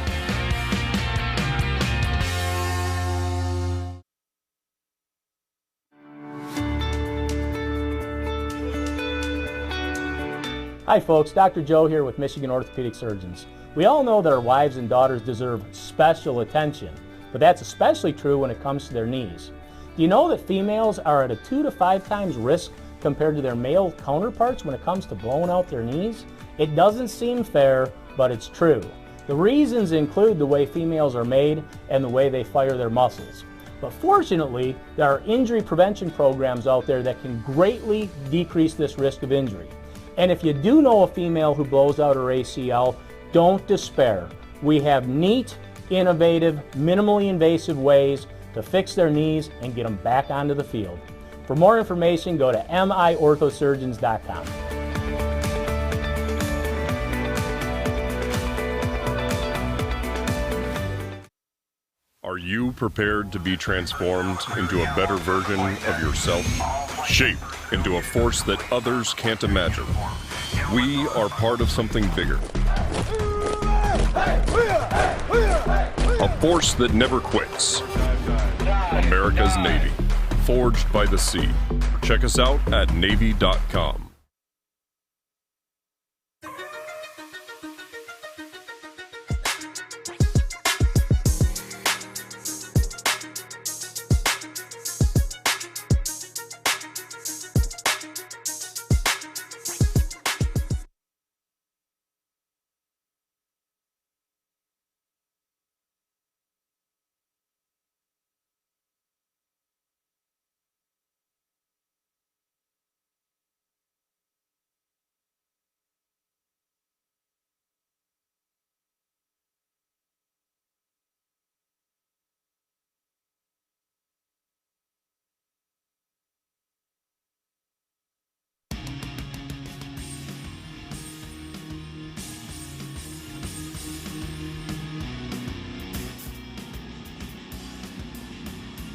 Hi folks, Dr. Joe here with Michigan Orthopedic Surgeons. We all know that our wives and daughters deserve special attention, but that's especially true when it comes to their knees. Do you know that females are at a 2 to 5 times risk compared to their male counterparts when it comes to blowing out their knees? It doesn't seem fair, but it's true. The reasons include the way females are made and the way they fire their muscles. But fortunately, there are injury prevention programs out there that can greatly decrease this risk of injury. And if you do know a female who blows out her ACL, don't despair. We have neat, innovative, minimally invasive ways to fix their knees and get them back onto the field. For more information, go to miorthosurgeons.com. Are you prepared to be transformed into a better version of yourself? Shaped into a force that others can't imagine. We are part of something bigger. A force that never quits. America's Navy, forged by the sea. Check us out at Navy.com.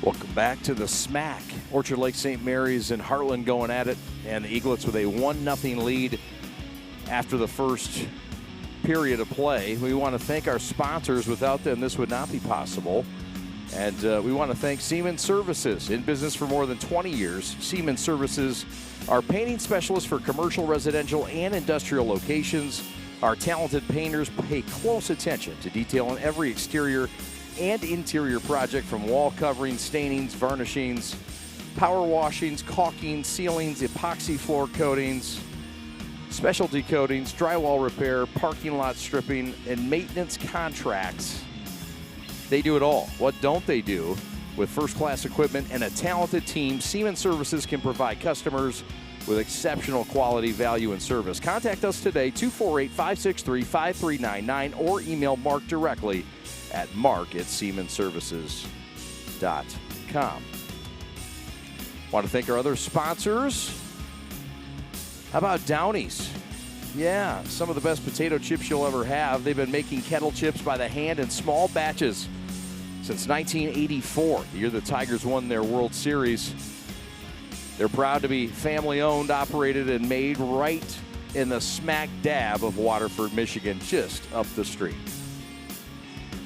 Welcome back to the SMAC. Orchard Lake St. Mary's and Heartland going at it, and the Eaglets with a 1-0 lead after the first period of play. We want to thank our sponsors. Without them, this would not be possible. And we want to thank Siemens Services. In business for more than 20 years, Siemens Services are painting specialists for commercial, residential, and industrial locations. Our talented painters pay close attention to detail on every exterior and interior project, from wall coverings, stainings, varnishings, power washings, caulking, ceilings, epoxy floor coatings, specialty coatings, drywall repair, parking lot stripping, and maintenance contracts. They do it all. What don't they do? With first-class equipment and a talented team, Siemens Services can provide customers with exceptional quality, value, and service. Contact us today, 248-563-5399, or email Mark directly at mark@siemensservices.com. Want to thank our other sponsors. How about Downey's? Yeah, some of the best potato chips you'll ever have. They've been making kettle chips by the hand in small batches since 1984, the year the Tigers won their World Series. They're proud to be family-owned, operated, and made right in the smack dab of Waterford, Michigan, just up the street.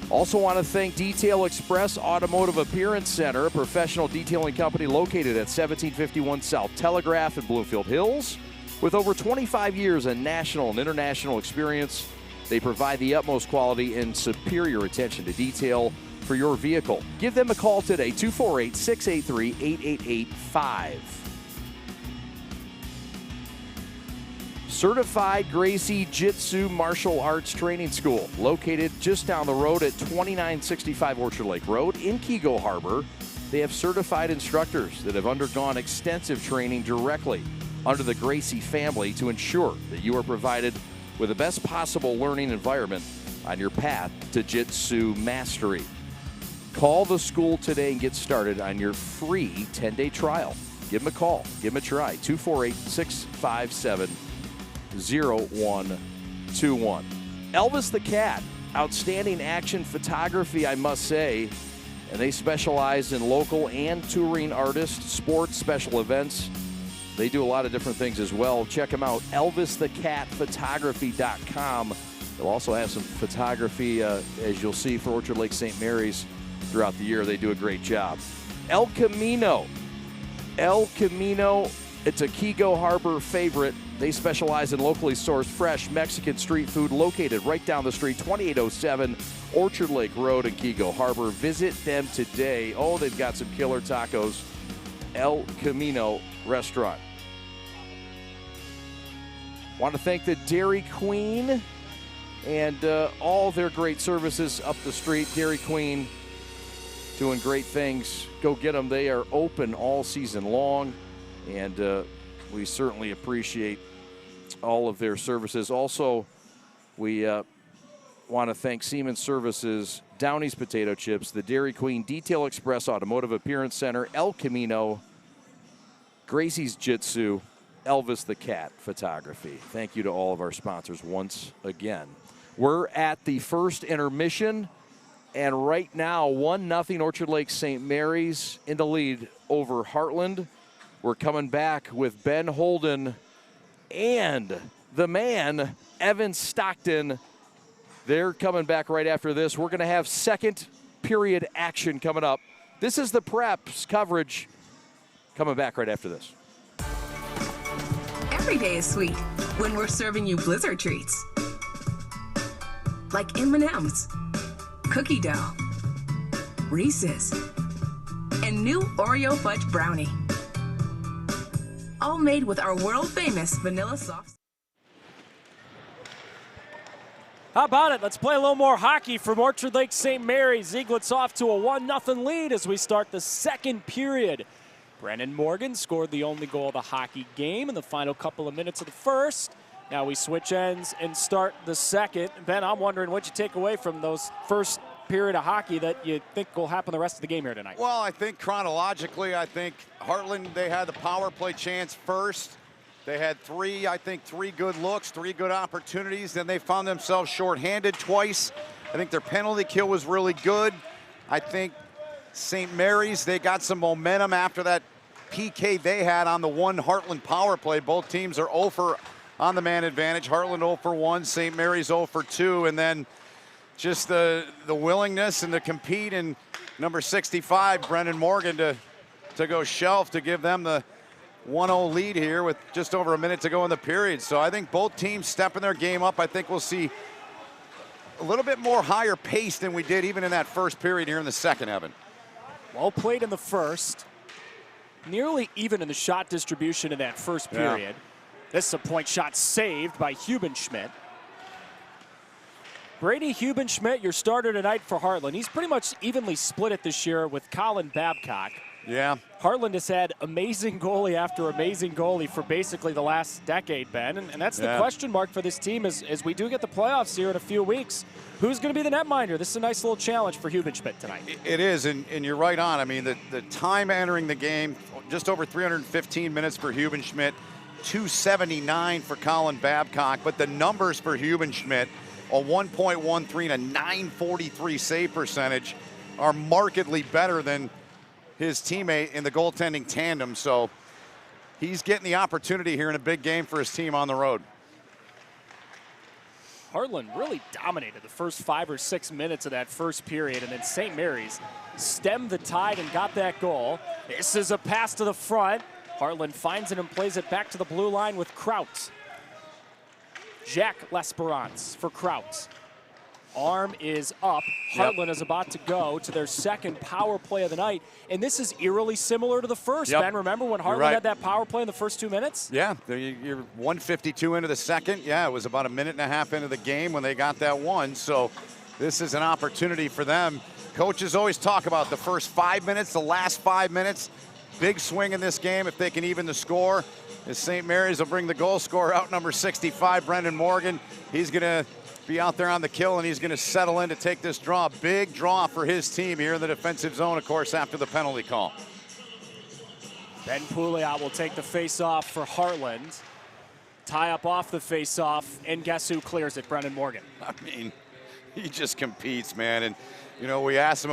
Also want to thank Detail Express Automotive Appearance Center, a professional detailing company located at 1751 South Telegraph in Bloomfield Hills. With over 25 years of national and international experience, they provide the utmost quality and superior attention to detail for your vehicle. Give them a call today, 248-683-8885. Certified Gracie Jitsu Martial Arts Training School, located just down the road at 2965 Orchard Lake Road in Keego Harbor. They have certified instructors that have undergone extensive training directly under the Gracie family to ensure that you are provided with the best possible learning environment on your path to Jitsu mastery. Call the school today and get started on your free 10-day trial. Give them a call. Give them a try. 248-657-0121. Elvis the Cat, outstanding action photography, I must say. And they specialize in local and touring artists, sports, special events. They do a lot of different things as well. Check them out, elvisthecatphotography.com. They'll also have some photography, as you'll see, for Orchard Lake St. Mary's throughout the year. They do a great job. El Camino. El Camino, it's a Keego Harbor favorite. They specialize in locally sourced, fresh Mexican street food located right down the street, 2807 Orchard Lake Road in Keego Harbor. Visit them today. Oh, they've got some killer tacos. El Camino Restaurant. Want to thank the Dairy Queen and all their great services up the street. Dairy Queen doing great things. Go get them. They are open all season long, and we certainly appreciate all of their services. Also, we want to thank Siemens Services, Downey's Potato Chips, the Dairy Queen Detail Express Automotive Appearance Center, El Camino, Gracie's Jitsu, Elvis the Cat Photography. Thank you to all of our sponsors once again. We're at the first intermission, and right now, 1-0 Orchard Lake St. Mary's in the lead over Heartland. We're coming back with Ben Holden and the man, Evan Stockton. They're coming back right after this. We're going to have second period action coming up. This is the Preps coverage coming back right after this. Every day is sweet when we're serving you Blizzard treats. Like M&M's, cookie dough, Reese's, and new Oreo fudge brownie. All made with our world-famous vanilla sauce. How about it? Let's play a little more hockey from Orchard Lake St. Mary's. Eaglets off to a 1-0 lead as we start the second period. Brennan Morgan scored the only goal of the hockey game in the final couple of minutes of the first. Now we switch ends and start the second. Ben, I'm wondering what you take away from those first period of hockey that you think will happen the rest of the game here tonight. Well, I think chronologically, I think Heartland, they had the power play chance first. They had three good looks, three good opportunities. Then they found themselves shorthanded twice. I think their penalty kill was really good. I think St. Mary's, they got some momentum after that PK they had on the one Heartland power play. Both teams are 0 for on the man advantage. Heartland 0 for 1, St. Mary's 0 for 2. And then just the willingness and to compete, and number 65, Brendan Morgan, to go shelf to give them the 1-0 lead here with just over a minute to go in the period. So I think both teams stepping their game up. I think we'll see a little bit more higher pace than we did even in that first period here in the second, Evan. Well played in the first. Nearly even in the shot distribution in that first period. Yeah. This is a point shot saved by Hubenschmidt. Brady Hubenschmidt, your starter tonight for Heartland. He's pretty much evenly split it this year with Colin Babcock. Yeah. Heartland has had amazing goalie after amazing goalie for basically the last decade, Ben. And that's the question mark for this team as we do get the playoffs here in a few weeks. Who's going to be the netminder? This is a nice little challenge for Hubenschmidt tonight. It is, and you're right on. I mean, the time entering the game, just over 315 minutes for Hubenschmidt, 279 for Colin Babcock. But the numbers for Hubenschmidt, a 1.13 and a 943 save percentage, are markedly better than his teammate in the goaltending tandem. So he's getting the opportunity here in a big game for his team on the road. Heartland really dominated the first 5 or 6 minutes of that first period, and then St. Mary's stemmed the tide and got that goal. This is a pass to the front. Heartland finds it and plays it back to the blue line with Kraut. Jack L'Esperance for Kraut. Arm is up. Heartland is about to go to their second power play of the night. And this is eerily similar to the first, Ben. Remember when Heartland had that power play in the first 2 minutes? Yeah, you're 1:52 into the second. Yeah, it was about a minute and a half into the game when they got that one. So this is an opportunity for them. Coaches always talk about the first 5 minutes, the last 5 minutes. Big swing in this game if they can even the score. As St. Mary's will bring the goal scorer out, number 65, Brendan Morgan. He's going to be out there on the kill, and he's going to settle in to take this draw. Big draw for his team here in the defensive zone, of course, after the penalty call. Ben Pouliot will take the face-off for Heartland. Tie up off the face-off, and guess who clears it? Brendan Morgan. I mean, he just competes, man. And, you know, we asked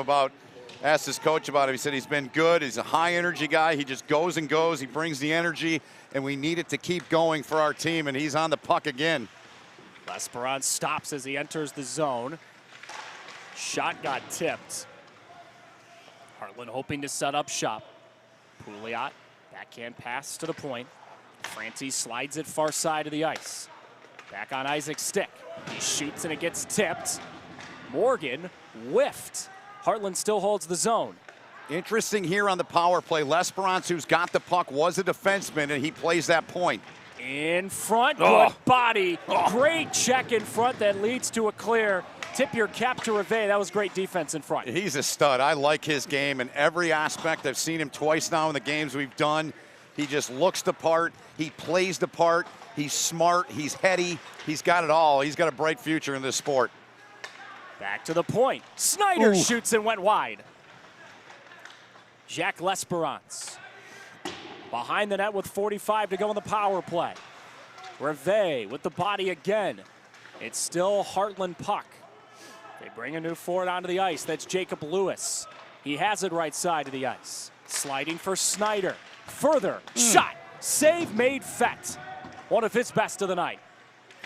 his coach about him. He said he's been good. He's a high-energy guy. He just goes and goes. He brings the energy, and we need it to keep going for our team, and he's on the puck again. Lesperance stops as he enters the zone. Shot got tipped. Heartland hoping to set up shop. Pouliot, backhand pass to the point. Francie slides it far side of the ice. Back on Isaac's stick. He shoots and it gets tipped. Morgan whiffed. Heartland still holds the zone. Interesting here on the power play. Lesperance, who's got the puck, was a defenseman, and he plays that point. In front, good body. Great check in front that leads to a clear. Tip your cap to Reve. That was great defense in front. He's a stud. I like his game in every aspect. I've seen him twice now in the games we've done. He just looks the part. He plays the part. He's smart. He's heady. He's got it all. He's got a bright future in this sport. Back to the point. Snyder shoots and went wide. Jacques Lesperance. Behind the net with 45 to go in the power play. Reve with the body again. It's still Heartland puck. They bring a new forward onto the ice. That's Jacob Lewis. He has it right side of the ice. Sliding for Snyder. Further, shot. Save made Fett. One of his best of the night.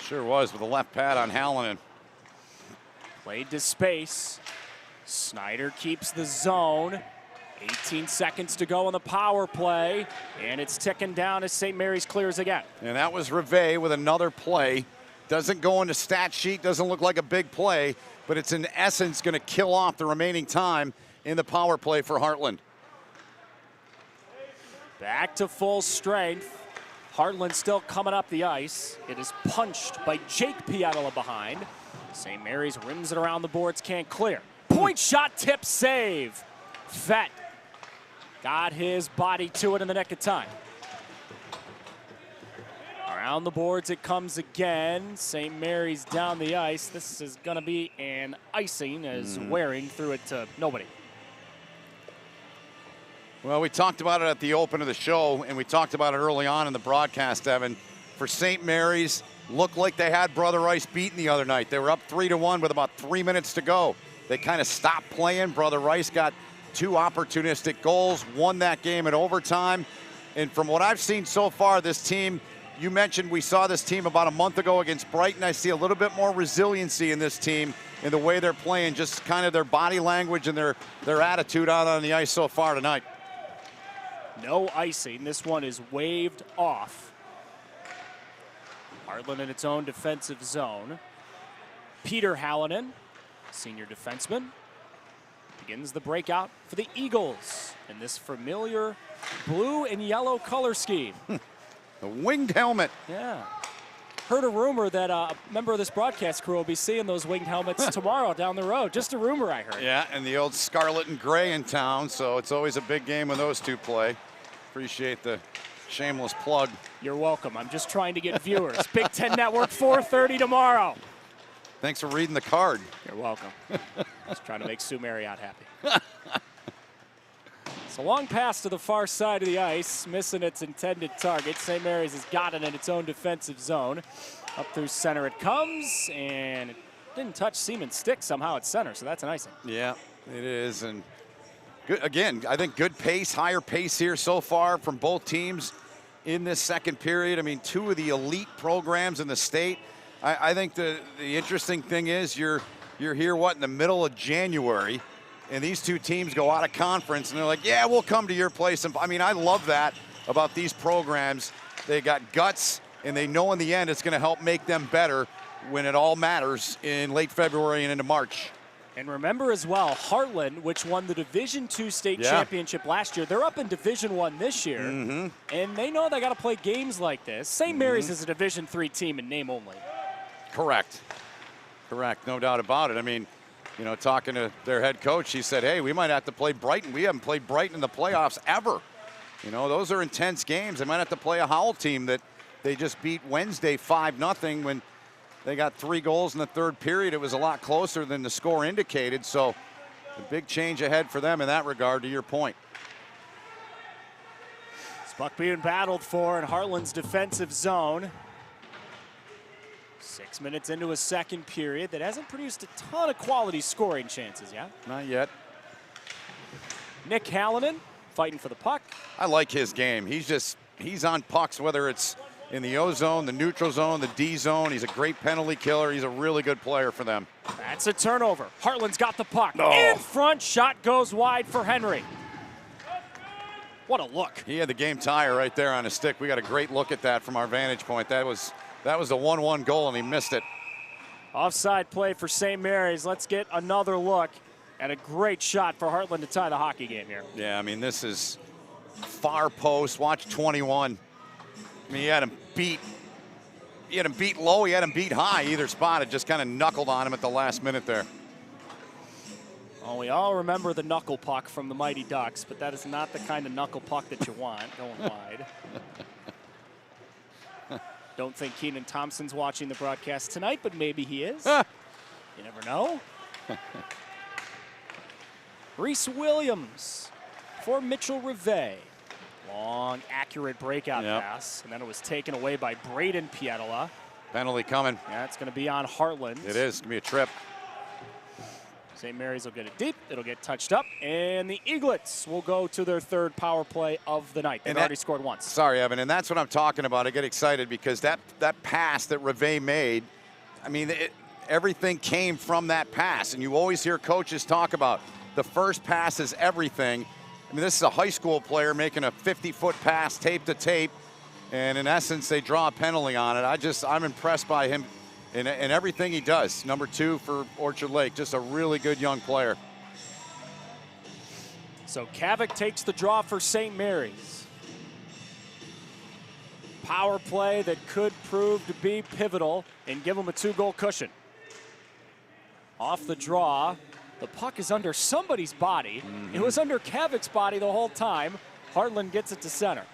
Sure was with a left pad on Hallinan. Played to space. Snyder keeps the zone. 18 seconds to go on the power play, and it's ticking down as St. Mary's clears again. And that was Reve with another play. Doesn't go into stat sheet, doesn't look like a big play, but it's in essence going to kill off the remaining time in the power play for Heartland. Back to full strength. Heartland still coming up the ice. It is punched by Jake Pietola behind. St. Mary's rims it around the boards, can't clear. Point shot, tip, save. Fett got his body to it in the nick of time. Around the boards it comes again. St. Mary's down the ice. This is going to be an icing as Waring threw it to nobody. Well, we talked about it at the open of the show, and we talked about it early on in the broadcast, Evan. For St. Mary's, looked like they had Brother Rice beaten the other night. They were up 3-1 with about 3 minutes to go. They kind of stopped playing. Brother Rice got 2 opportunistic goals, won that game in overtime. And from what I've seen so far, this team, you mentioned we saw this team about a month ago against Brighton. I see a little bit more resiliency in this team in the way they're playing, just kind of their body language and their attitude out on the ice so far tonight. No icing. This one is waved off. Heartland in its own defensive zone. Peter Hallinan, senior defenseman, begins the breakout for the Eagles in this familiar blue and yellow color scheme. The winged helmet. Yeah. Heard a rumor that a member of this broadcast crew will be seeing those winged helmets tomorrow down the road. Just a rumor I heard. Yeah, and the old scarlet and gray in town, so it's always a big game when those two play. Appreciate the shameless plug. You're welcome. I'm just trying to get viewers. Big Ten Network, 4:30 tomorrow. Thanks for reading the card. You're welcome. Just trying to make Sue Marriott happy. It's a long pass to the far side of the ice, missing its intended target. St. Mary's has got it in its own defensive zone. Up through center it comes, and it didn't touch Seaman's stick somehow at center, so that's an icing. Yeah, it is. And good, again, I think good pace, higher pace here so far from both teams in this second period. I mean, 2 of the elite programs in the state. I think the interesting thing is you're here, what, in the middle of January, and these two teams go out of conference, and they're like, yeah, we'll come to your place. And I mean, I love that about these programs. They got guts, and they know in the end it's going to help make them better. when it all matters in late February and into March. And remember as well, Heartland, which won the Division II state championship last year, they're up in Division I this year, and they know they got to play games like this. St. Mary's is a Division III team in name only. Correct. Correct, no doubt about it. I mean, you know, talking to their head coach, he said, hey, we might have to play Brighton. We haven't played Brighton in the playoffs ever. You know, those are intense games. They might have to play a Howell team that they just beat Wednesday 5-0 when they got 3 goals in the third period. It was a lot closer than the score indicated, so a big change ahead for them in that regard, to your point. This puck being battled for in Heartland's defensive zone. 6 minutes into a second period that hasn't produced a ton of quality scoring chances yet. Not yet. Nick Hallinan fighting for the puck. I like his game. He's on pucks, whether it's in the O zone, the neutral zone, the D zone. He's a great penalty killer. He's a really good player for them. That's a turnover. Heartland's got the puck. In front, shot goes wide for Henry. What a look. He had the game tire right there on his stick. We got a great look at that from our vantage point. That was a 1-1 goal, and he missed it. Offside play for St. Mary's. Let's get another look at a great shot for Heartland to tie the hockey game here. Yeah, I mean, this is far post. Watch 21. I mean, he had him beat low, he had him beat high. Either spot, it just kind of knuckled on him at the last minute there. Oh, we all remember the knuckle puck from the Mighty Ducks, but that is not the kind of knuckle puck that you want going wide. Don't think Keenan Thompson's watching the broadcast tonight, but maybe he is. You never know. Reese Williams for Mitchell Rivet. Long, accurate breakout pass, and then it was taken away by Braden Pietola. Penalty coming. Yeah, it's going to be on Heartland. It is. It's going to be a trip. St. Mary's will get it deep. It'll get touched up, and the Eaglets will go to their third power play of the night. They've already scored once. Sorry, Evan, and that's what I'm talking about. I get excited because that pass that Rivet made, I mean, everything came from that pass, and you always hear coaches talk about the first pass is everything. I mean, this is a high school player making a 50-foot pass tape to tape, and in essence, they draw a penalty on it. I'm impressed by him in everything he does. Number 2 for Orchard Lake, just a really good young player. So Kavik takes the draw for St. Mary's. Power play that could prove to be pivotal and give them a 2-goal cushion. Off the draw. The puck is under somebody's body. It was under Kavik's body the whole time. Heartland gets it to center.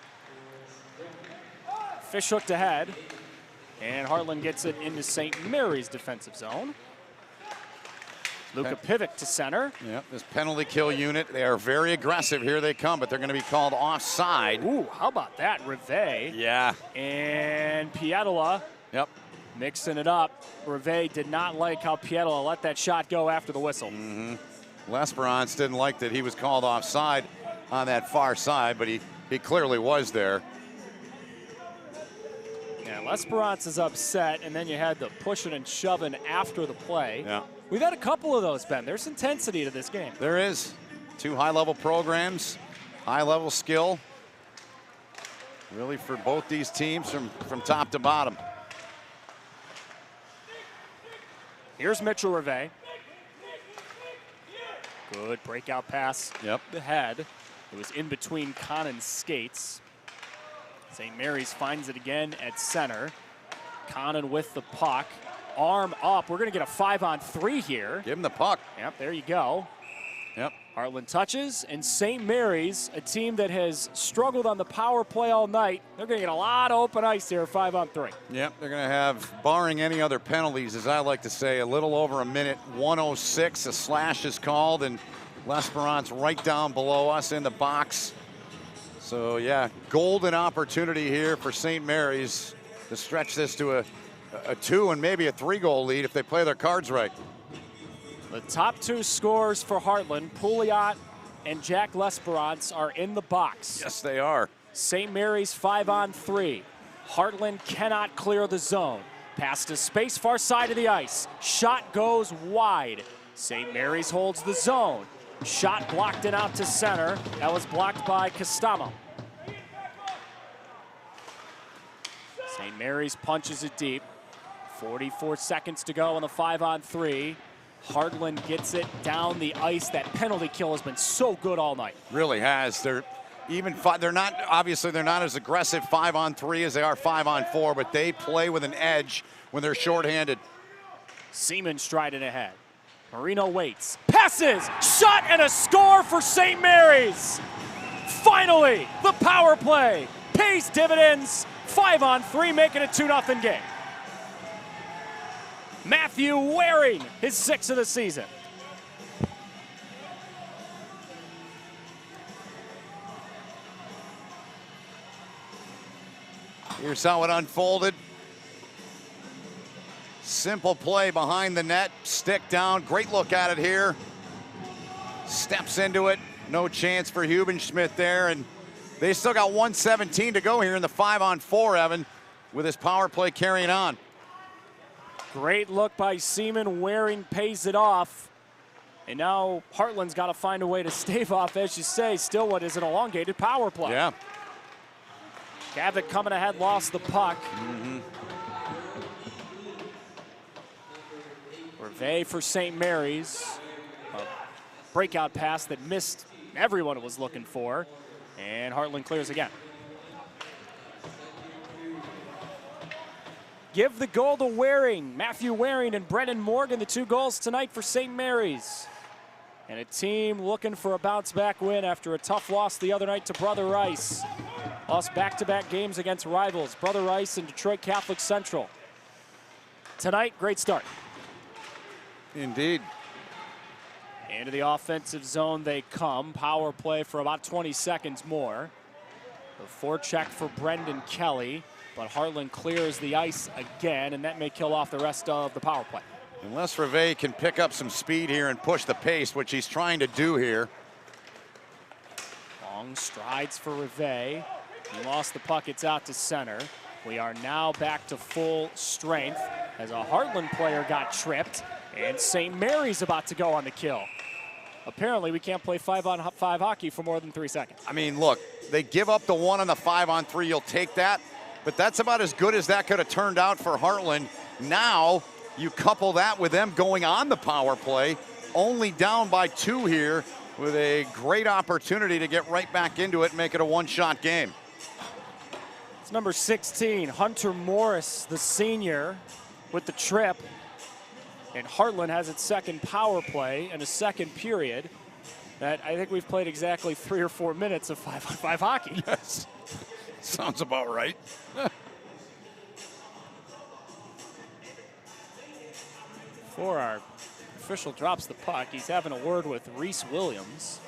Fish hooked ahead. And Heartland gets it into St. Mary's defensive zone. Luka Pivic to center. Yep, this penalty kill unit, they are very aggressive. Here they come, but they're going to be called offside. Ooh, how about that? Rivet. Yeah. And Pietola. Yep. Mixing it up. Rivet did not like how Pietola let that shot go after the whistle. L'Esperance didn't like that he was called offside on that far side, but he clearly was there. Yeah, L'Esperance is upset, and then you had the pushing and shoving after the play. Yeah. We've had a couple of those, Ben. There's intensity to this game. There is. 2 high-level programs, high-level skill. Really for both these teams from top to bottom. Here's Mitchell Rivet. Good breakout pass. Yep. The head. It was in between Connon's skates. St. Mary's finds it again at center. Connon with the puck. Arm up. We're going to get a 5-on-3 here. Give him the puck. Yep, there you go. Yep. Heartland touches, and St. Mary's, a team that has struggled on the power play all night, they're going to get a lot of open ice here, 5-on-3. Yep, they're going to have, barring any other penalties, as I like to say, a little over a minute, 1:06. A slash is called, and L'Esperance right down below us in the box. So, yeah, golden opportunity here for St. Mary's to stretch this to a 2 and maybe a 3-goal lead if they play their cards right. The top 2 scorers for Heartland, Pouliot and Jack L'Esperance, are in the box. Yes, they are. St. Mary's 5-on-3. Heartland cannot clear the zone. Pass to space, far side of the ice. Shot goes wide. St. Mary's holds the zone. Shot blocked and out to center. That was blocked by Costamo. St. Mary's punches it deep. 44 seconds to go on the 5-on-3. Hartland gets it down the ice. That penalty kill has been so good all night. Really has. They're not as aggressive 5-on-3 as they are 5-on-4, but they play with an edge when they're shorthanded. Seaman striding ahead. Marino waits, passes, shot, and a score for St. Mary's. Finally, the power play pays dividends. 5-on-3, making it 2-0 game. Matthew Waring, his 6th of the season. Here's how it unfolded. Simple play behind the net, stick down, great look at it here. Steps into it, no chance for Hubenschmidt there, and they still got 1:17 to go here in the 5-on-4, Evan, with his power play carrying on. Great look by Seaman. Waring pays it off. And now Heartland's got to find a way to stave off, as you say, still what is an elongated power play. Yeah. Gavick coming ahead, lost the puck. Reve for St. Mary's. A breakout pass that missed everyone it was looking for. And Heartland clears again. Give the goal to Waring. Matthew Waring and Brennan Morgan, the 2 goals tonight for St. Mary's. And a team looking for a bounce-back win after a tough loss the other night to Brother Rice. Lost back-to-back games against rivals, Brother Rice and Detroit Catholic Central. Tonight, great start. Indeed. Into the offensive zone they come. Power play for about 20 seconds more. The forecheck for Brendan Kelly, but Heartland clears the ice again, and that may kill off the rest of the power play. Unless Reve can pick up some speed here and push the pace, which he's trying to do here. Long strides for Reve. He lost the puck, it's out to center. We are now back to full strength as a Heartland player got tripped, and St. Mary's about to go on the kill. Apparently, we can't play 5-on-5 hockey for more than 3 seconds. I mean, look, they give up the 1 on the 5-on-3. You'll take that, but that's about as good as that could have turned out for Heartland. Now, you couple that with them going on the power play, only down by 2 here, with a great opportunity to get right back into it and make it a one-shot game. It's number 16, Hunter Morris, the senior, with the trip. And Heartland has its second power play in a second period that I think we've played exactly 3 or 4 minutes of 5-on-5 hockey. Yes, sounds about right. Before our official drops the puck, he's having a word with Reese Williams.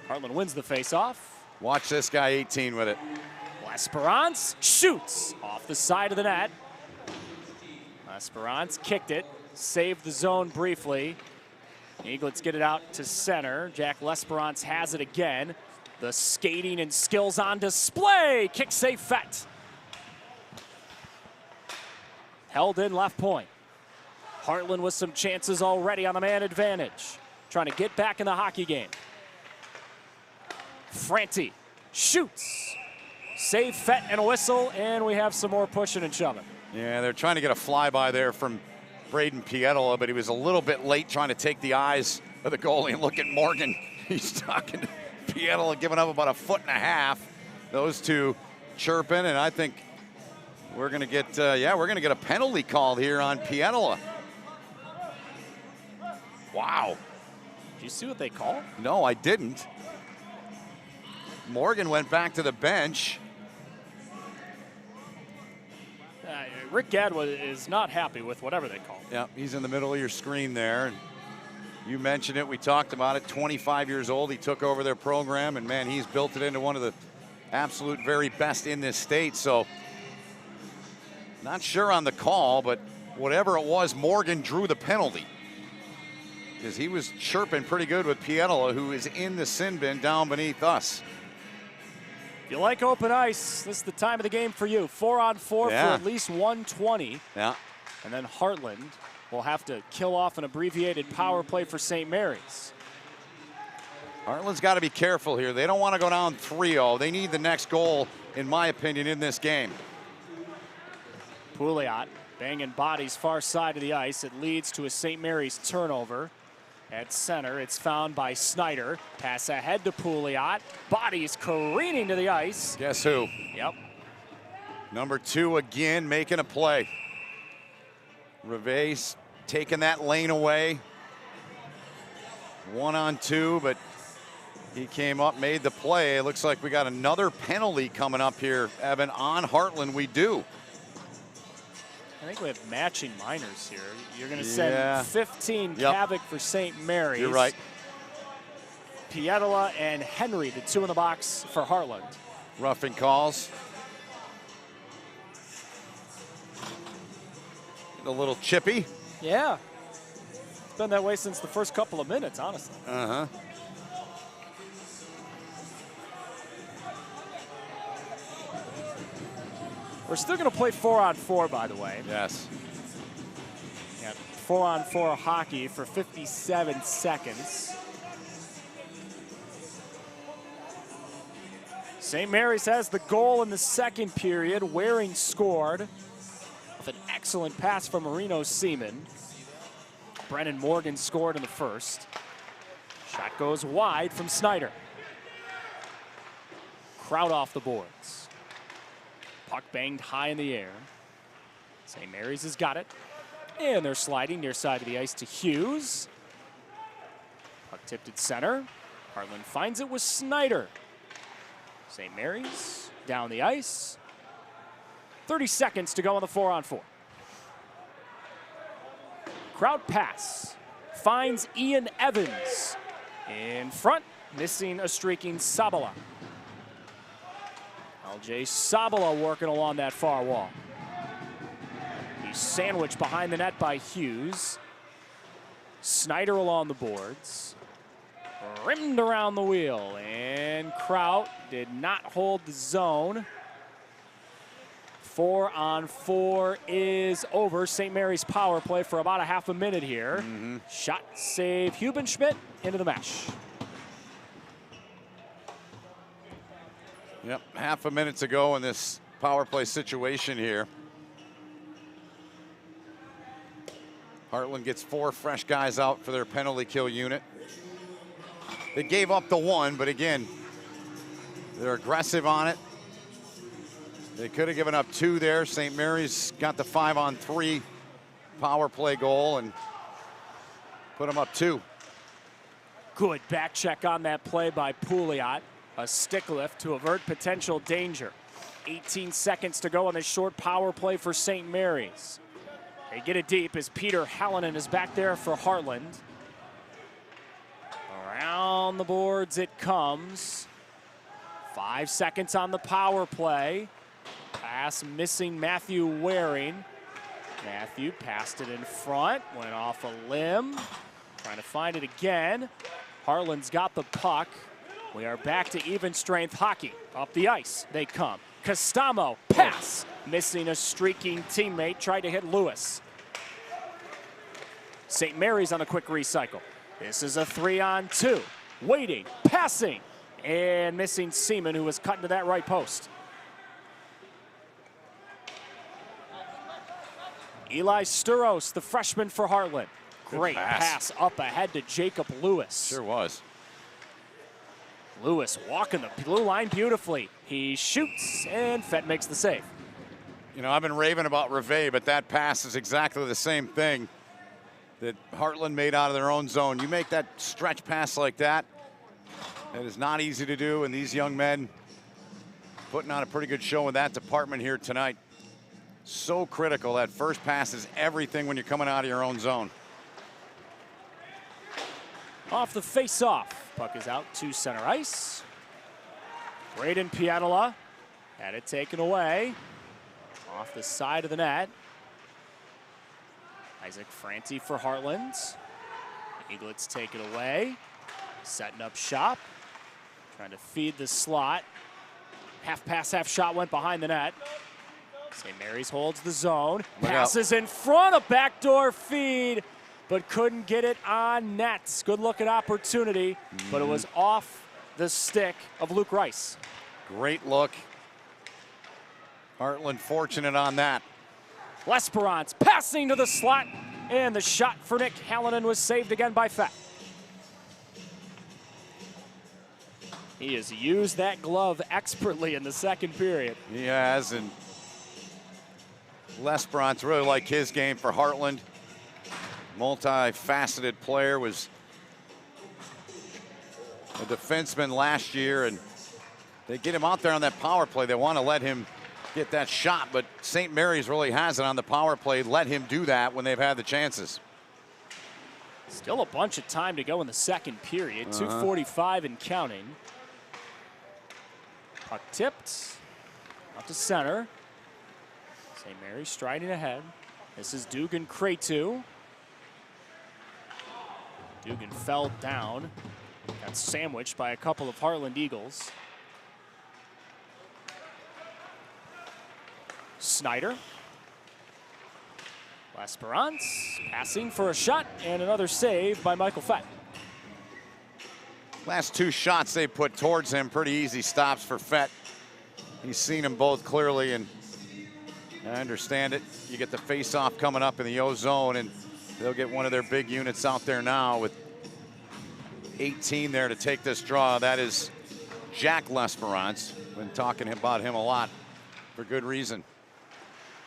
Heartland wins the faceoff. Watch this guy 18 with it. L'Esperance shoots off the side of the net. L'Esperance kicked it, saved the zone briefly. Eaglets get it out to center. Jack L'Esperance has it again. The skating and skills on display. Kick save Fett. Held in left point. Heartland with some chances already on the man advantage. Trying to get back in the hockey game. Franti shoots. Save Fett and a whistle, and we have some more pushing and shoving. Yeah, they're trying to get a flyby there from Braden Pietola, but he was a little bit late trying to take the eyes of the goalie. And look at Morgan. He's talking to Pietola, giving up about 1.5 feet. Those two chirping, and I think we're going to get, we're going to get a penalty called here on Pietola. Wow. Did you see what they called? No, I didn't. Morgan went back to the bench. Rick Gadwa is not happy with whatever they call. Yeah, he's in the middle of your screen there. And you mentioned it, we talked about it. 25 years old, he took over their program, and man, he's built it into one of the absolute very best in this state. So, not sure on the call, but whatever it was, Morgan drew the penalty. Because he was chirping pretty good with Pietola, who is in the sin bin down beneath us. If you like open ice, this is the time of the game for you. 4-on-4 for at least 120. Yeah. And then Heartland will have to kill off an abbreviated power play for St. Mary's. Heartland's got to be careful here. They don't want to go down 3-0. They need the next goal, in my opinion, in this game. Pouliot banging bodies far side of the ice. It leads to a St. Mary's turnover. At center, it's found by Snyder. Pass ahead to Pouliot. Bodies careening to the ice. Guess who? Yep. Number 2 again making a play. Reve's taking that lane away. 1-on-2, but he came up, made the play. It looks like we got another penalty coming up here, Evan, on Heartland. We do. I think we have matching minors here. You're going to send 15 Kavik for St. Mary's. You're right. Pietola and Henry, the 2 in the box for Heartland. Roughing calls. A little chippy. Yeah. It's been that way since the first couple of minutes, honestly. Uh-huh. We're still going to play 4-on-4, by the way. Yes. Yeah, 4-on-4 hockey for 57 seconds. St. Mary's has the goal in the second period. Waring scored with an excellent pass from Marino Seaman. Brennan Morgan scored in the first. Shot goes wide from Snyder. Crowd off the boards. Puck banged high in the air. St. Mary's has got it. And they're sliding near side of the ice to Hughes. Puck tipped at center. Heartland finds it with Snyder. St. Mary's down the ice. 30 seconds to go on the 4-on-4. Crowd pass. Finds Ian Evans. In front, missing a streaking Sabala. LJ Sabala working along that far wall. He's sandwiched behind the net by Hughes. Snyder along the boards. Rimmed around the wheel, and Kraut did not hold the zone. 4-on-4 is over. St. Mary's power play for about a half a minute here. Shot save Hubenschmidt into the mesh. Yep, half a minute to go in this power play situation here. Heartland gets 4 fresh guys out for their penalty kill unit. They gave up the 1, but again, they're aggressive on it. They could have given up 2 there. St. Mary's got the 5-on-3 power play goal and put them up 2. Good back check on that play by Pouliot. A stick lift to avert potential danger. 18 seconds to go on this short power play for St. Mary's. They get it deep as Peter Hallinan is back there for Heartland. Around the boards it comes. 5 seconds on the power play. Pass missing Matthew Waring. Matthew passed it in front, went off a limb. Trying to find it again. Heartland's got the puck. We are back to even strength hockey. Up the ice they come. Castamo, pass. Missing a streaking teammate, tried to hit Lewis. St. Mary's on a quick recycle. This is a 3-on-2. Waiting, passing, and missing Seaman, who was cut into that right post. Eli Sturos, the freshman for Heartland. Great pass up ahead to Jacob Lewis. Sure was. Lewis walking the blue line beautifully. He shoots, and Fett makes the save. You know, I've been raving about Reve, but that pass is exactly the same thing that Heartland made out of their own zone. You make that stretch pass like that, it is not easy to do, and these young men putting on a pretty good show in that department here tonight. So critical. That first pass is everything when you're coming out of your own zone. Off the face-off. Puck is out to center ice. Braden Pietola had it taken away. Off the side of the net. Isaac Franti for Heartland. Eaglets take it away. Setting up shop. Trying to feed the slot. Half pass, half shot went behind the net. St. Mary's holds the zone. Passes in front of backdoor feed, but couldn't get it on net. Good looking opportunity, but it was off the stick of Luke Rice. Great look. Heartland fortunate on that. L'Esperance passing to the slot, and the shot for Nick Hallinan was saved again by Fett. He has used that glove expertly in the second period. He has, and L'Esperance really like his game for Heartland. Multi-faceted player, was a defenseman last year, and they get him out there on that power play. They want to let him get that shot, but St. Mary's really has it on the power play. Let him do that when they've had the chances. Still a bunch of time to go in the second period. 2:45 and counting. Puck tipped out to center. St. Mary's striding ahead. This is Dugan Cretu. Dugan fell down. Got sandwiched by a couple of Heartland Eagles. Snyder. L'Esperance passing for a shot, and another save by Michael Fett. Last two shots they put towards him, pretty easy stops for Fett. He's seen them both clearly, and I understand it. You get the face-off coming up in the O zone, and they'll get one of their big units out there now with 18 there to take this draw. That is Jack L'Esperance. Been talking about him a lot for good reason.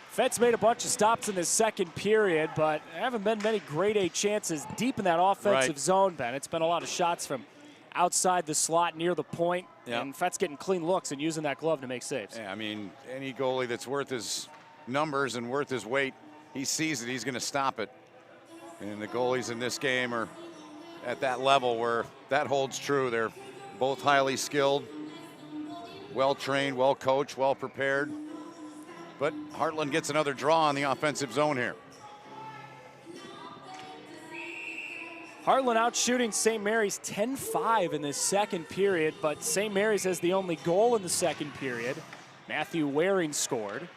Fett's made a bunch of stops in this second period, but there haven't been many grade A chances deep in that offensive zone, Ben. It's been a lot of shots from outside the slot near the point, and Fett's getting clean looks and using that glove to make saves. Yeah, I mean, any goalie that's worth his numbers and worth his weight, he sees it, he's going to stop it. And the goalies in this game are at that level where that holds true. They're both highly skilled, well-trained, well-coached, well-prepared. But Heartland gets another draw on the offensive zone here. Heartland out shooting St. Mary's 10-5 in this second period, but St. Mary's has the only goal in the second period. Matthew Waring scored.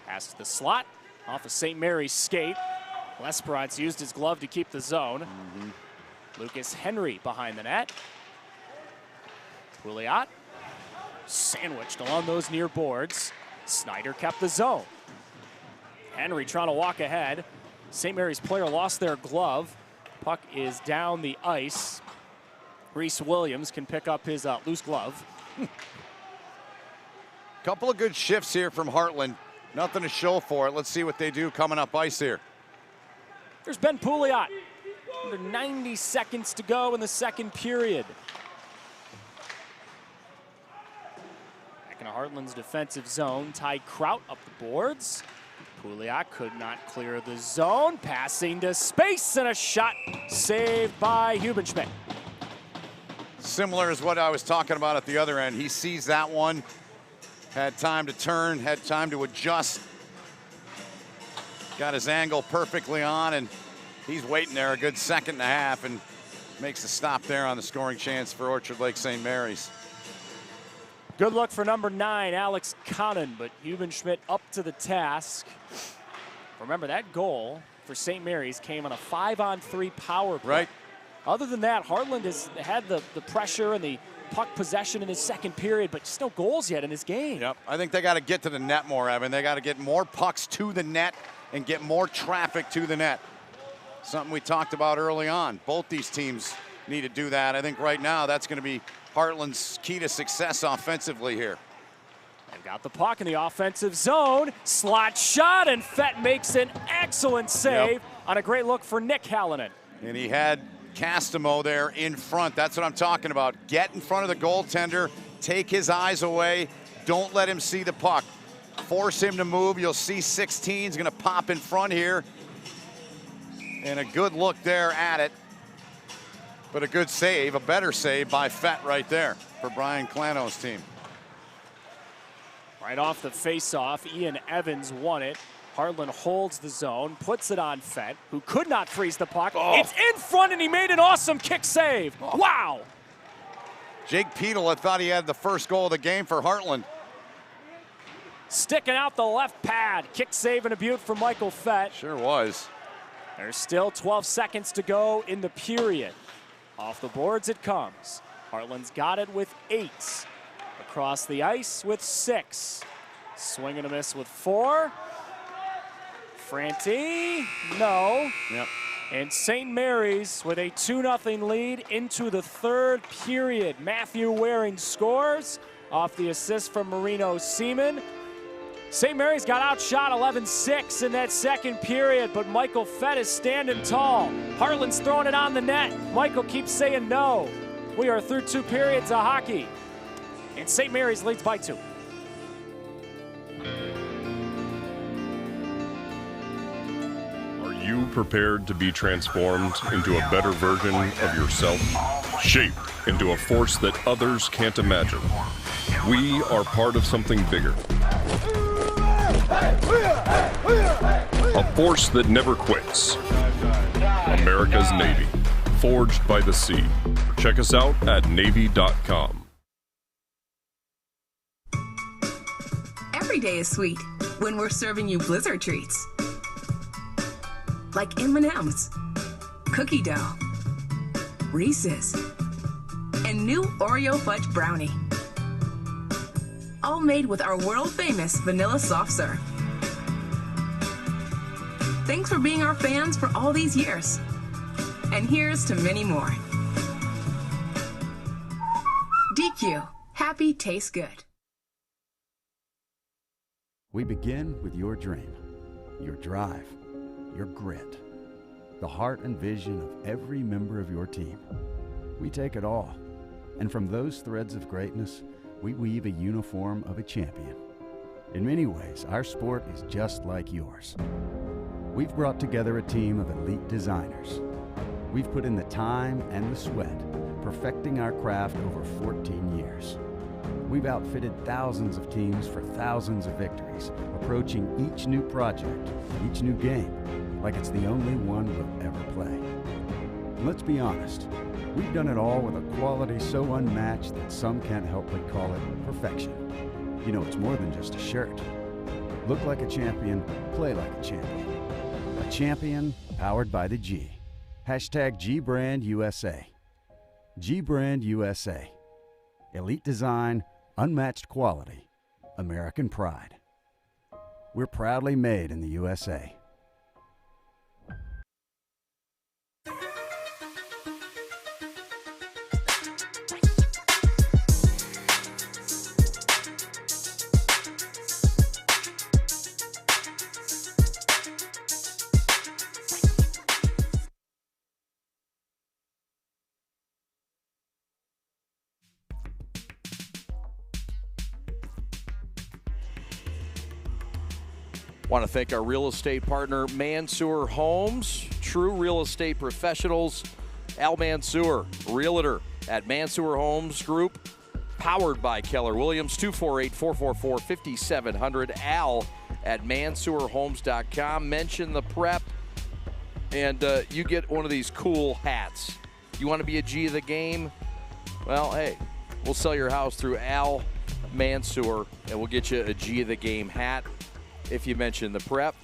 Pass to the slot, off of St. Mary's skate. L'Esperance used his glove to keep the zone. Lucas Henry behind the net. Pouliot sandwiched along those near boards. Snyder kept the zone. Henry trying to walk ahead. St. Mary's player lost their glove. Puck is down the ice. Reese Williams can pick up his loose glove. Couple of good shifts here from Heartland. Nothing to show for it. Let's see what they do coming up ice here. There's Ben Pouliot. Under 90 seconds to go in the second period. Back in Heartland's defensive zone. Ty Kraut up the boards. Pouliot could not clear the zone. Passing to space, and a shot saved by Hubenschmidt. Similar as what I was talking about at the other end. He sees that one, had time to turn, had time to adjust. Got his angle perfectly on, and he's waiting there a good second and a half and makes a stop there on the scoring chance for Orchard Lake St. Mary's. Good luck for number 9, Alex Connon, but Hubenschmidt up to the task. Remember, that goal for St. Mary's came on a 5-on-3 power play. Right. Other than that, Heartland has had the pressure and the puck possession in his second period, but still goals yet in this game. Yep. I think they got to get to the net more, Evan. They got to get more pucks to the net and get more traffic to the net. Something we talked about early on. Both these teams need to do that. I think right now that's going to be Heartland's key to success offensively here. They've got the puck in the offensive zone. Slot shot, and Fett makes an excellent save on a great look for Nick Hallinan. And he had Castamo there in front. That's what I'm talking about. Get in front of the goaltender, take his eyes away, don't let him see the puck. Force him to move. You'll see 16 is going to pop in front here. And a good look there at it. But a good save, a better save by Fett right there for Brian Clano's team. Right off the face-off, Ian Evans won it. Heartland holds the zone, puts it on Fett, who could not freeze the puck. It's in front, and he made an awesome kick save. Wow! Jake Peedle thought he had the first goal of the game for Heartland. Sticking out the left pad. Kick save and a beaut from Michael Fett. Sure was. There's still 12 seconds to go in the period. Off the boards it comes. Heartland's got it with 8. Across the ice with 6. Swing and a miss with 4. Franti, no. Yep. And St. Mary's with a 2-0 lead into the third period. Matthew Waring scores off the assist from Marino Seaman. St. Mary's got outshot 11-6 in that second period, but Michael Fett is standing tall. Heartland's throwing it on the net. Michael keeps saying no. We are through 2 periods of hockey, and St. Mary's leads by 2. Are you prepared to be transformed into a better version of yourself? Shaped into a force that others can't imagine. We are part of something bigger. A force that never quits. America's Navy, forged by the sea. Check us out at Navy.com. Every day is sweet when we're serving you Blizzard treats. Like M&M's, cookie dough, Reese's, and new Oreo fudge brownie. All made with our world-famous vanilla soft serve. Thanks for being our fans for all these years. And here's to many more. DQ, happy tastes good. We begin with your dream, your drive, your grit, the heart and vision of every member of your team. We take it all, and from those threads of greatness, we weave a uniform of a champion. In many ways, our sport is just like yours. We've brought together a team of elite designers. We've put in the time and the sweat, perfecting our craft over 14 years. We've outfitted thousands of teams for thousands of victories, approaching each new project, each new game, like it's the only one we'll ever play. And let's be honest, we've done it all with a quality so unmatched that some can't help but call it perfection. You know, it's more than just a shirt. Look like a champion, play like a champion. A champion powered by the G. Hashtag G-Brand USA. G-Brand USA. Elite design, unmatched quality, American pride. We're proudly made in the USA. Want to thank our real estate partner, Mansour Homes, true real estate professionals. Al Mansour, realtor at Mansour Homes Group, powered by Keller Williams, 248-444-5700. Al at mansourhomes.com. Mention the prep, and you get one of these cool hats. You want to be a G of the game? Well, hey, we'll sell your house through Al Mansour, and we'll get you a G of the game hat. If you mention the prep,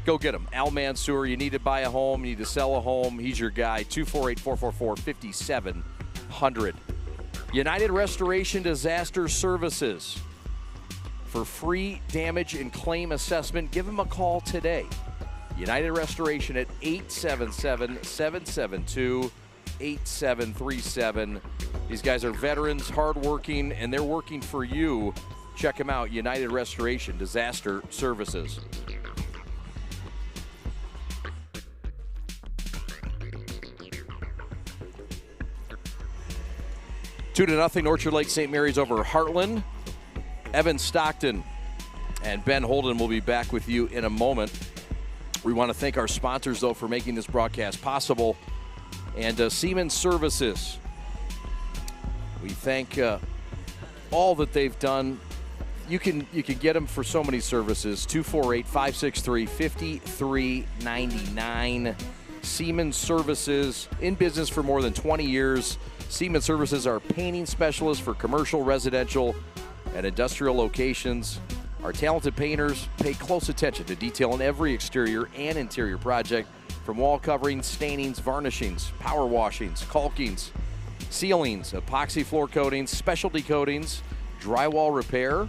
go get him. Al Mansour, you need to buy a home, you need to sell a home, he's your guy, 248-444-5700. United Restoration Disaster Services. For free damage and claim assessment, give him a call today. United Restoration at 877-772-8737. These guys are veterans, hardworking, and they're working for you. Check them out, United Restoration Disaster Services. Two to nothing, Orchard Lake St. Mary's over Heartland. Evan Stockton and Ben Holden will be back with you in a moment. We want to thank our sponsors, though, for making this broadcast possible. And Siemens Services. We thank all that they've done. You can get them for so many services. 248-563-5399. Siemens Services, in business for more than 20 years. Siemens Services are painting specialists for commercial, residential, and industrial locations. Our talented painters pay close attention to detail in every exterior and interior project, from wall coverings, stainings, varnishings, power washings, caulkings, ceilings, epoxy floor coatings, specialty coatings, drywall repair,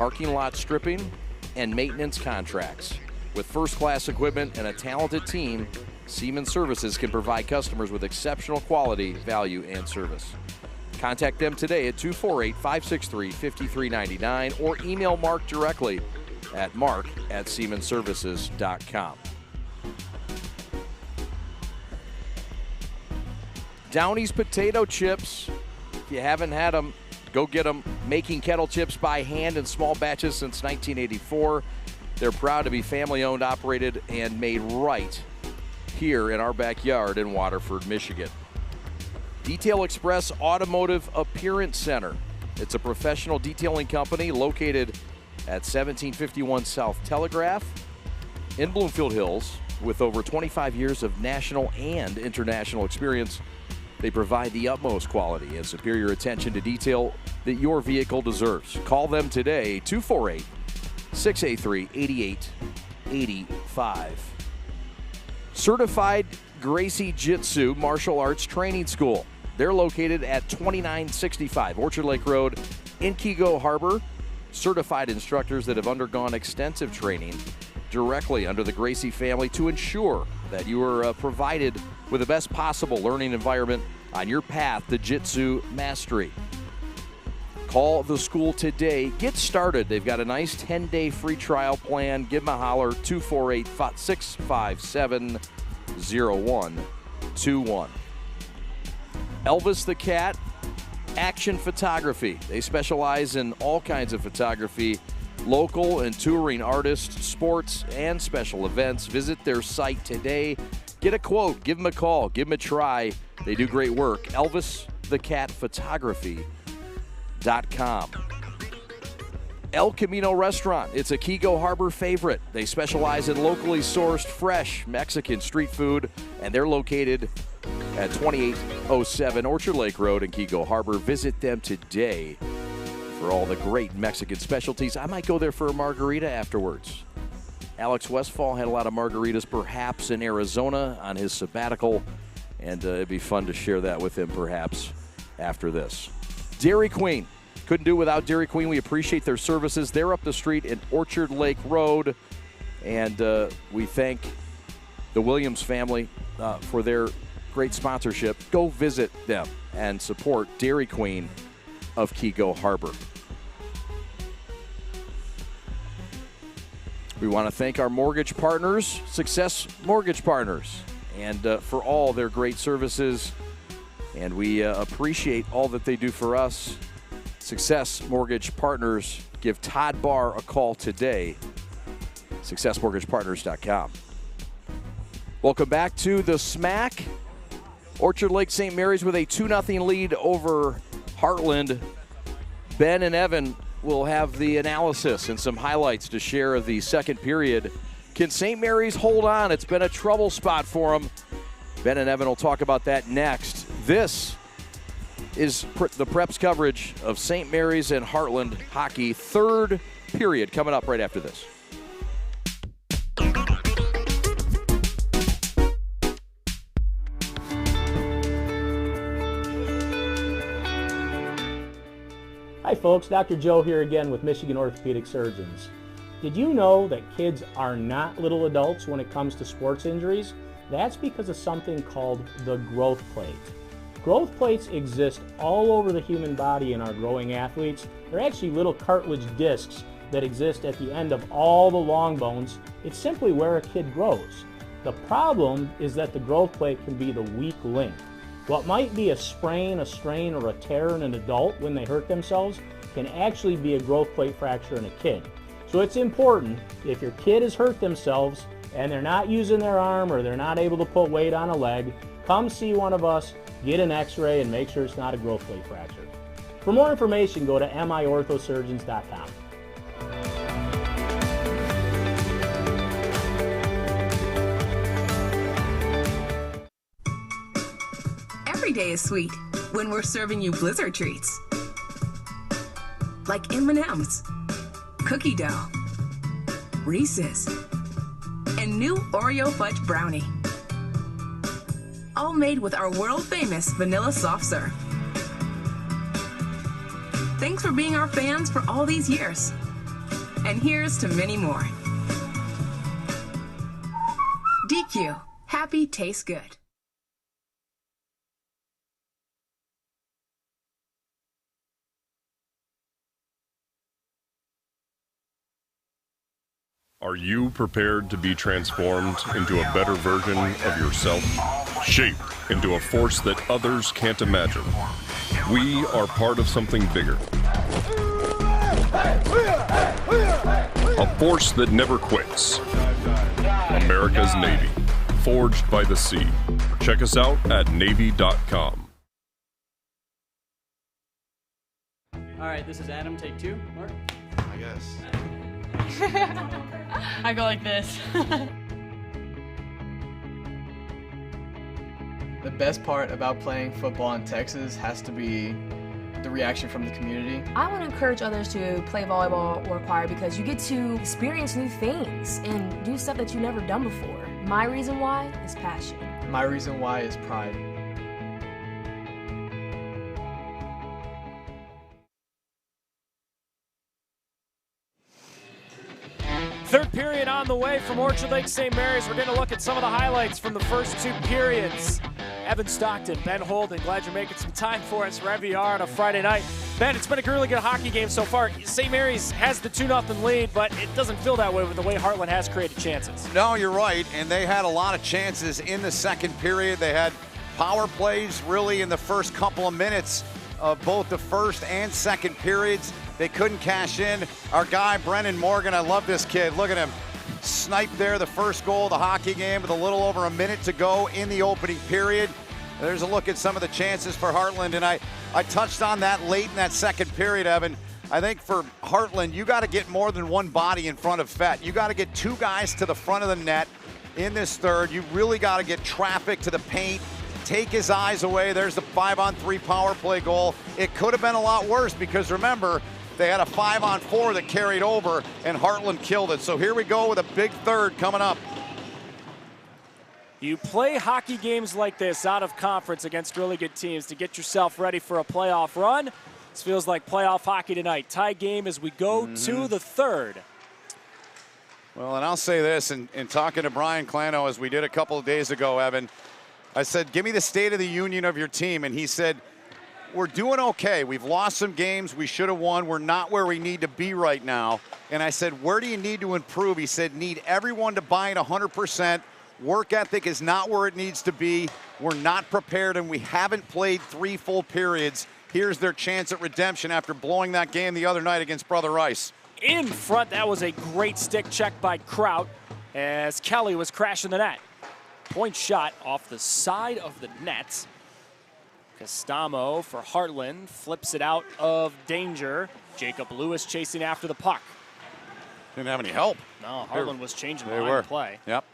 parking lot stripping, and maintenance contracts. With first-class equipment and a talented team, Siemens Services can provide customers with exceptional quality, value, and service. Contact them today at 248-563-5399 or email Mark directly at mark@siemensservices.com. Downey's potato chips. If you haven't had them, go get them. Making kettle chips by hand in small batches since 1984. They're proud to be family-owned, operated, and made right here in our backyard in Waterford, Michigan. Detail Express Automotive Appearance Center. It's a professional detailing company located at 1751 South Telegraph in Bloomfield Hills. With over 25 years of national and international experience, they provide the utmost quality and superior attention to detail that your vehicle deserves. Call them today, 248-683-8885. Certified Gracie Jitsu Martial Arts Training School. They're located at 2965 Orchard Lake Road in Keego Harbor. Certified instructors that have undergone extensive training directly under the Gracie family to ensure that you are provided with the best possible learning environment on your path to Jitsu mastery. Call the school today. Get started. They've got a nice 10-day free trial plan. Give them a holler, 248-657-0121. Elvis the Cat Action Photography. They specialize in all kinds of photography, local and touring artists, sports, and special events. Visit their site today. Get a quote. Give them a call. Give them a try. They do great work. ElvisTheCatPhotography.com. El Camino Restaurant. It's a Keego Harbor favorite. They specialize in locally sourced, fresh Mexican street food, and they're located at 2807 Orchard Lake Road in Keego Harbor. Visit them today for all the great Mexican specialties. I might go there for a margarita afterwards. Alex Westfall had a lot of margaritas, perhaps in Arizona on his sabbatical, and it'd be fun to share that with him perhaps after this. Dairy Queen. Couldn't do without Dairy Queen. We appreciate their services. They're up the street in Orchard Lake Road, and we thank the Williams family for their great sponsorship. Go visit them and support Dairy Queen of Keego Harbor. We want to thank our mortgage partners, Success Mortgage Partners, and for all their great services. And we appreciate all that they do for us. Success Mortgage Partners. Give Todd Barr a call today. SuccessMortgagePartners.com. Welcome back to the SMAC. Orchard Lake St. Mary's with a 2-0 lead over Heartland. Ben and Evan will have the analysis and some highlights to share of the second period. Can St. Mary's hold on? It's been a trouble spot for them. Ben and Evan will talk about that next. This is the Preps coverage of St. Mary's and Heartland hockey. Third period coming up right after this. Hi folks, Dr. Joe here again with Michigan Orthopedic Surgeons. Did you know that kids are not little adults when it comes to sports injuries? That's because of something called the growth plate. Growth plates exist all over the human body in our growing athletes. They're actually little cartilage discs that exist at the end of all the long bones. It's simply where a kid grows. The problem is that the growth plate can be the weak link. What might be a sprain, a strain, or a tear in an adult when they hurt themselves can actually be a growth plate fracture in a kid. So it's important, if your kid has hurt themselves and they're not using their arm or they're not able to put weight on a leg, come see one of us, get an x-ray, and make sure it's not a growth plate fracture. For more information, go to miorthosurgeons.com. Every day is sweet when we're serving you Blizzard treats. Like M&M's, cookie dough, Reese's, and new Oreo fudge brownie. All made with our world-famous vanilla soft serve. Thanks for being our fans for all these years. And here's to many more. DQ. Happy tastes good. Are you prepared to be transformed into a better version of yourself? Shaped into a force that others can't imagine. We are part of something bigger. A force that never quits. America's Navy. Forged by the sea. Check us out at Navy.com. All right, this is Adam. Take 2. Mark? I guess. I go like this. The best part about playing football in Texas has to be the reaction from the community. I want to encourage others to play volleyball or choir because you get to experience new things and do stuff that you've never done before. My reason why is passion. My reason why is pride. Third period on the way from Orchard Lake St. Mary's. We're going to look at some of the highlights from the first 2 periods. Evan Stockton, Ben Holden, glad you're making some time for us wherever you are on a Friday night. Ben, it's been a really good hockey game so far. St. Mary's has the 2-0 lead, but it doesn't feel that way with the way Heartland has created chances. No, you're right, and they had a lot of chances in the second period. They had power plays really in the first couple of minutes of both the first and second periods. They couldn't cash in. Our guy, Brennan Morgan, I love this kid. Look at him. Sniped there the first goal of the hockey game with a little over a minute to go in the opening period. There's a look at some of the chances for Heartland, and I touched on that late in that second period, Evan. I think for Heartland, you got to get more than one body in front of Fett. You got to get 2 guys to the front of the net in this third. You really got to get traffic to the paint, take his eyes away. There's the 5-on-3 power play goal. It could have been a lot worse because remember, they had a 5-on-4 that carried over, and Heartland killed it. So here we go with a big third coming up. You play hockey games like this out of conference against really good teams to get yourself ready for a playoff run. This feels like playoff hockey tonight. Tie game as we go to the third. Well, and I'll say this, in talking to Brian Clano as we did a couple of days ago, Evan, I said, give me the state of the union of your team. And he said, we're doing okay. We've lost some games we should have won. We're not where we need to be right now. And I said, where do you need to improve? He said, need everyone to buy in 100%. Work ethic is not where it needs to be. We're not prepared, and we haven't played 3 full periods. Here's their chance at redemption after blowing that game the other night against Brother Rice. In front, that was a great stick check by Kraut as Kelly was crashing the net. Point shot off the side of the net. Castamo for Heartland flips it out of danger. Jacob Lewis chasing after the puck. Didn't have any help. No, Heartland was changing the line of play. Yep.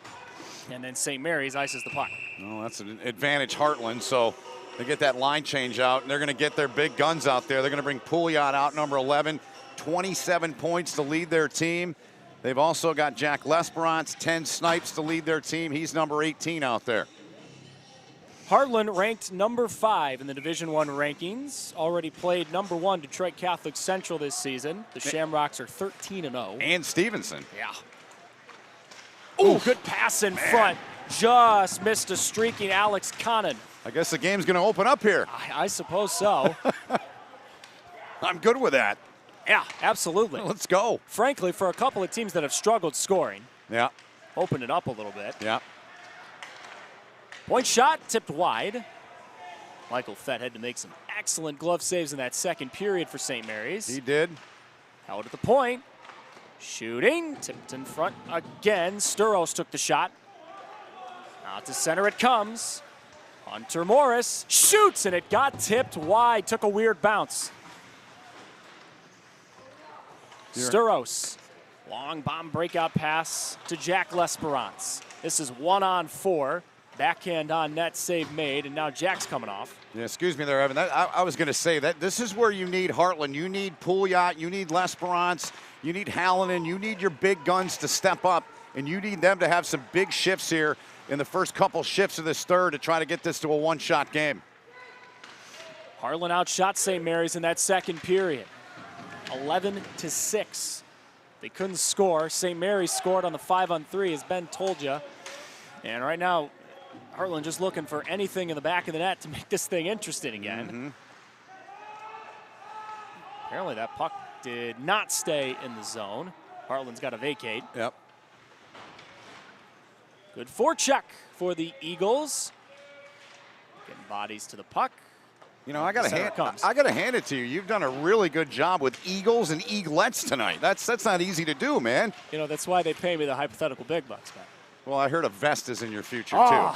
And then St. Mary's ices the puck. Oh, that's an advantage Heartland. So they get that line change out, and they're going to get their big guns out there. They're going to bring Pouliot out, number 11, 27 points to lead their team. They've also got Jack Lesperance, 10 snipes to lead their team. He's number 18 out there. Heartland ranked number 5 in the Division I rankings. Already played number 1 Detroit Catholic Central this season. The Shamrocks are 13-0. And Stevenson. Yeah. Ooh, good pass in front. Just missed a streaking Alex Connon. I guess the game's going to open up here. I suppose so. I'm good with that. Yeah, absolutely. Let's go. Frankly, for a couple of teams that have struggled scoring. Yeah. Open it up a little bit. Yeah. Point shot tipped wide. Michael Fett had to make some excellent glove saves in that second period for St. Mary's. He did. Held at the point. Shooting, tipped in front again. Sturos took the shot. Out to center it comes. Hunter Morris shoots, and it got tipped wide. Took a weird bounce. Sturos, long bomb breakout pass to Jack Lesperance. This is 1-on-4. Backhand on net, save made, and now Jack's coming off. Yeah, excuse me there, Evan. I was going to say that this is where you need Heartland. You need Pouliot, you need Lesperance, you need Hallinan, you need your big guns to step up, and you need them to have some big shifts here in the first couple shifts of this third to try to get this to a one-shot game. Heartland outshot St. Mary's in that second period. 11-6. They couldn't score. St. Mary's scored on the 5-on-3, as Ben told you. And right now, Heartland just looking for anything in the back of the net to make this thing interesting again. Apparently that puck did not stay in the zone. Heartland's got to vacate. Yep. Good forecheck for the Eagles. Getting bodies to the puck. You know, I gotta hand it to you. You've done a really good job with Eagles and Eaglets tonight. That's not easy to do, man. You know, that's why they pay me the hypothetical big bucks, man. Well, I heard a vest is in your future too.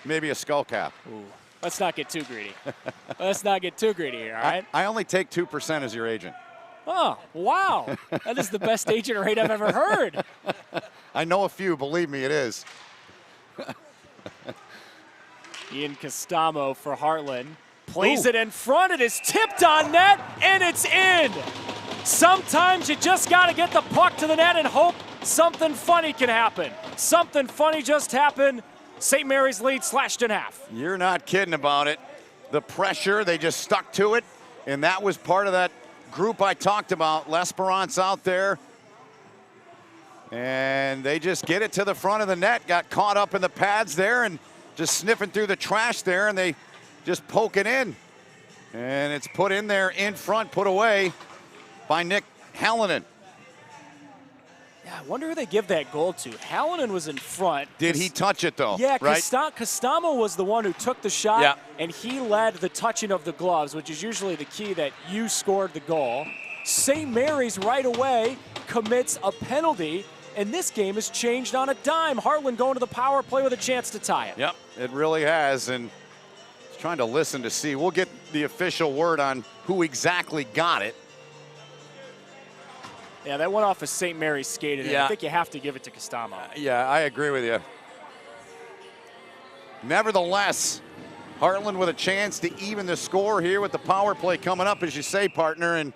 Maybe a skull cap. Ooh. Let's not get too greedy. Let's not get too greedy here, all right? I only take 2% as your agent. Oh, wow. That is the best agent rate I've ever heard. I know a few, believe me, it is. Ian Costamo for Heartland. Plays it in front. It is tipped on net, and it's in. Sometimes you just got to get the puck to the net and hope something funny can happen. Something funny just happened. St. Mary's lead slashed in half. You're not kidding about it. The pressure, they just stuck to it, and that was part of that group I talked about. L'Esperance out there, and they just get it to the front of the net, got caught up in the pads there, and just sniffing through the trash there, and they just poke it in. And it's put in there in front, put away by Nick Hallinan. Yeah, I wonder who they give that goal to. Hallinan was in front. Did he touch it, though? Yeah, right? Costamo was the one who took the shot, yeah. And he led the touching of the gloves, which is usually the key that you scored the goal. St. Mary's right away commits a penalty, and this game has changed on a dime. Heartland going to the power play with a chance to tie it. Yep, it really has, and trying to listen to see. We'll get the official word on who exactly got it. Yeah, that went off as St. Mary's skated. Yeah. I think you have to give it to Costamo. Yeah, I agree with you. Nevertheless, Heartland with a chance to even the score here with the power play coming up, as you say, partner, and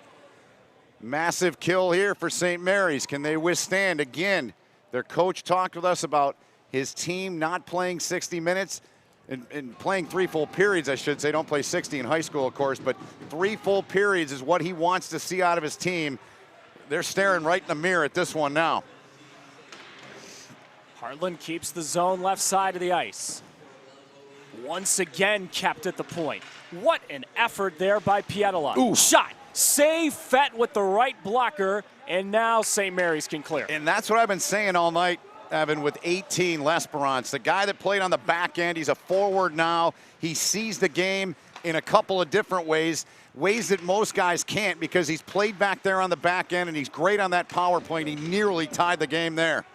massive kill here for St. Mary's. Can they withstand? Again, their coach talked with us about his team not playing 60 minutes and playing 3 full periods, I should say. Don't play 60 in high school, of course, but 3 full periods is what he wants to see out of his team. They're staring right in the mirror at this one now. Heartland keeps the zone left side of the ice. Once again kept at the point. What an effort there by Pietila. Ooh. Shot. Save Fett with the right blocker, and now St. Mary's can clear. And that's what I've been saying all night, Evan, with 18 L'Esperance. The guy that played on the back end, he's a forward now. He sees the game in a couple of different ways that most guys can't, because he's played back there on the back end, and he's great on that power play, and he nearly tied the game there.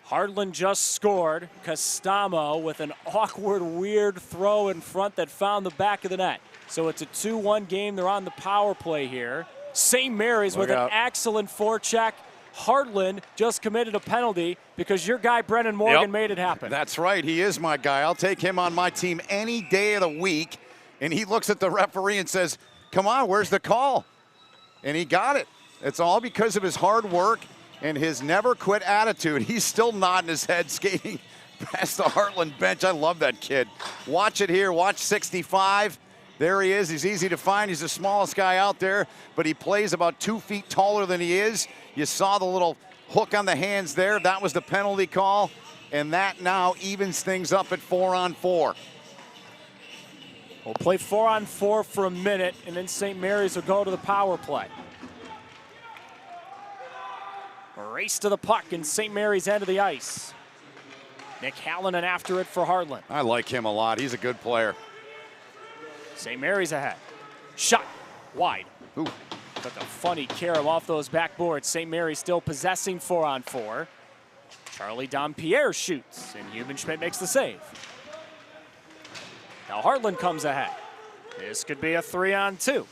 Heartland just scored. Costamo with an awkward, weird throw in front that found the back of the net. So it's a 2-1 game. They're on the power play here. St. Mary's with an excellent forecheck. Heartland just committed a penalty because your guy Brennan Morgan made it happen. That's right. He is my guy. I'll take him on my team any day of the week. And he looks at the referee and says, come on, where's the call? And he got it. It's all because of his hard work and his never quit attitude. He's still nodding his head, skating past the Heartland bench. I love that kid. Watch it here. Watch 65. There he is. He's easy to find. He's the smallest guy out there, but he plays about 2 feet taller than he is. You saw the little hook on the hands there. That was the penalty call, and that now evens things up at 4-on-4. We'll play 4-on-4 for a minute, and then St. Mary's will go to the power play. Race to the puck in St. Mary's end of the ice. Nick Hallinan after it for Heartland. I like him a lot. He's a good player. St. Mary's ahead. Shot wide. Ooh. Took a funny carom off those backboards. St. Mary's still possessing 4-on-4. Charlie Dompierre shoots, and Hubenschmidt makes the save. Now Heartland comes ahead. This could be a 3-on-2.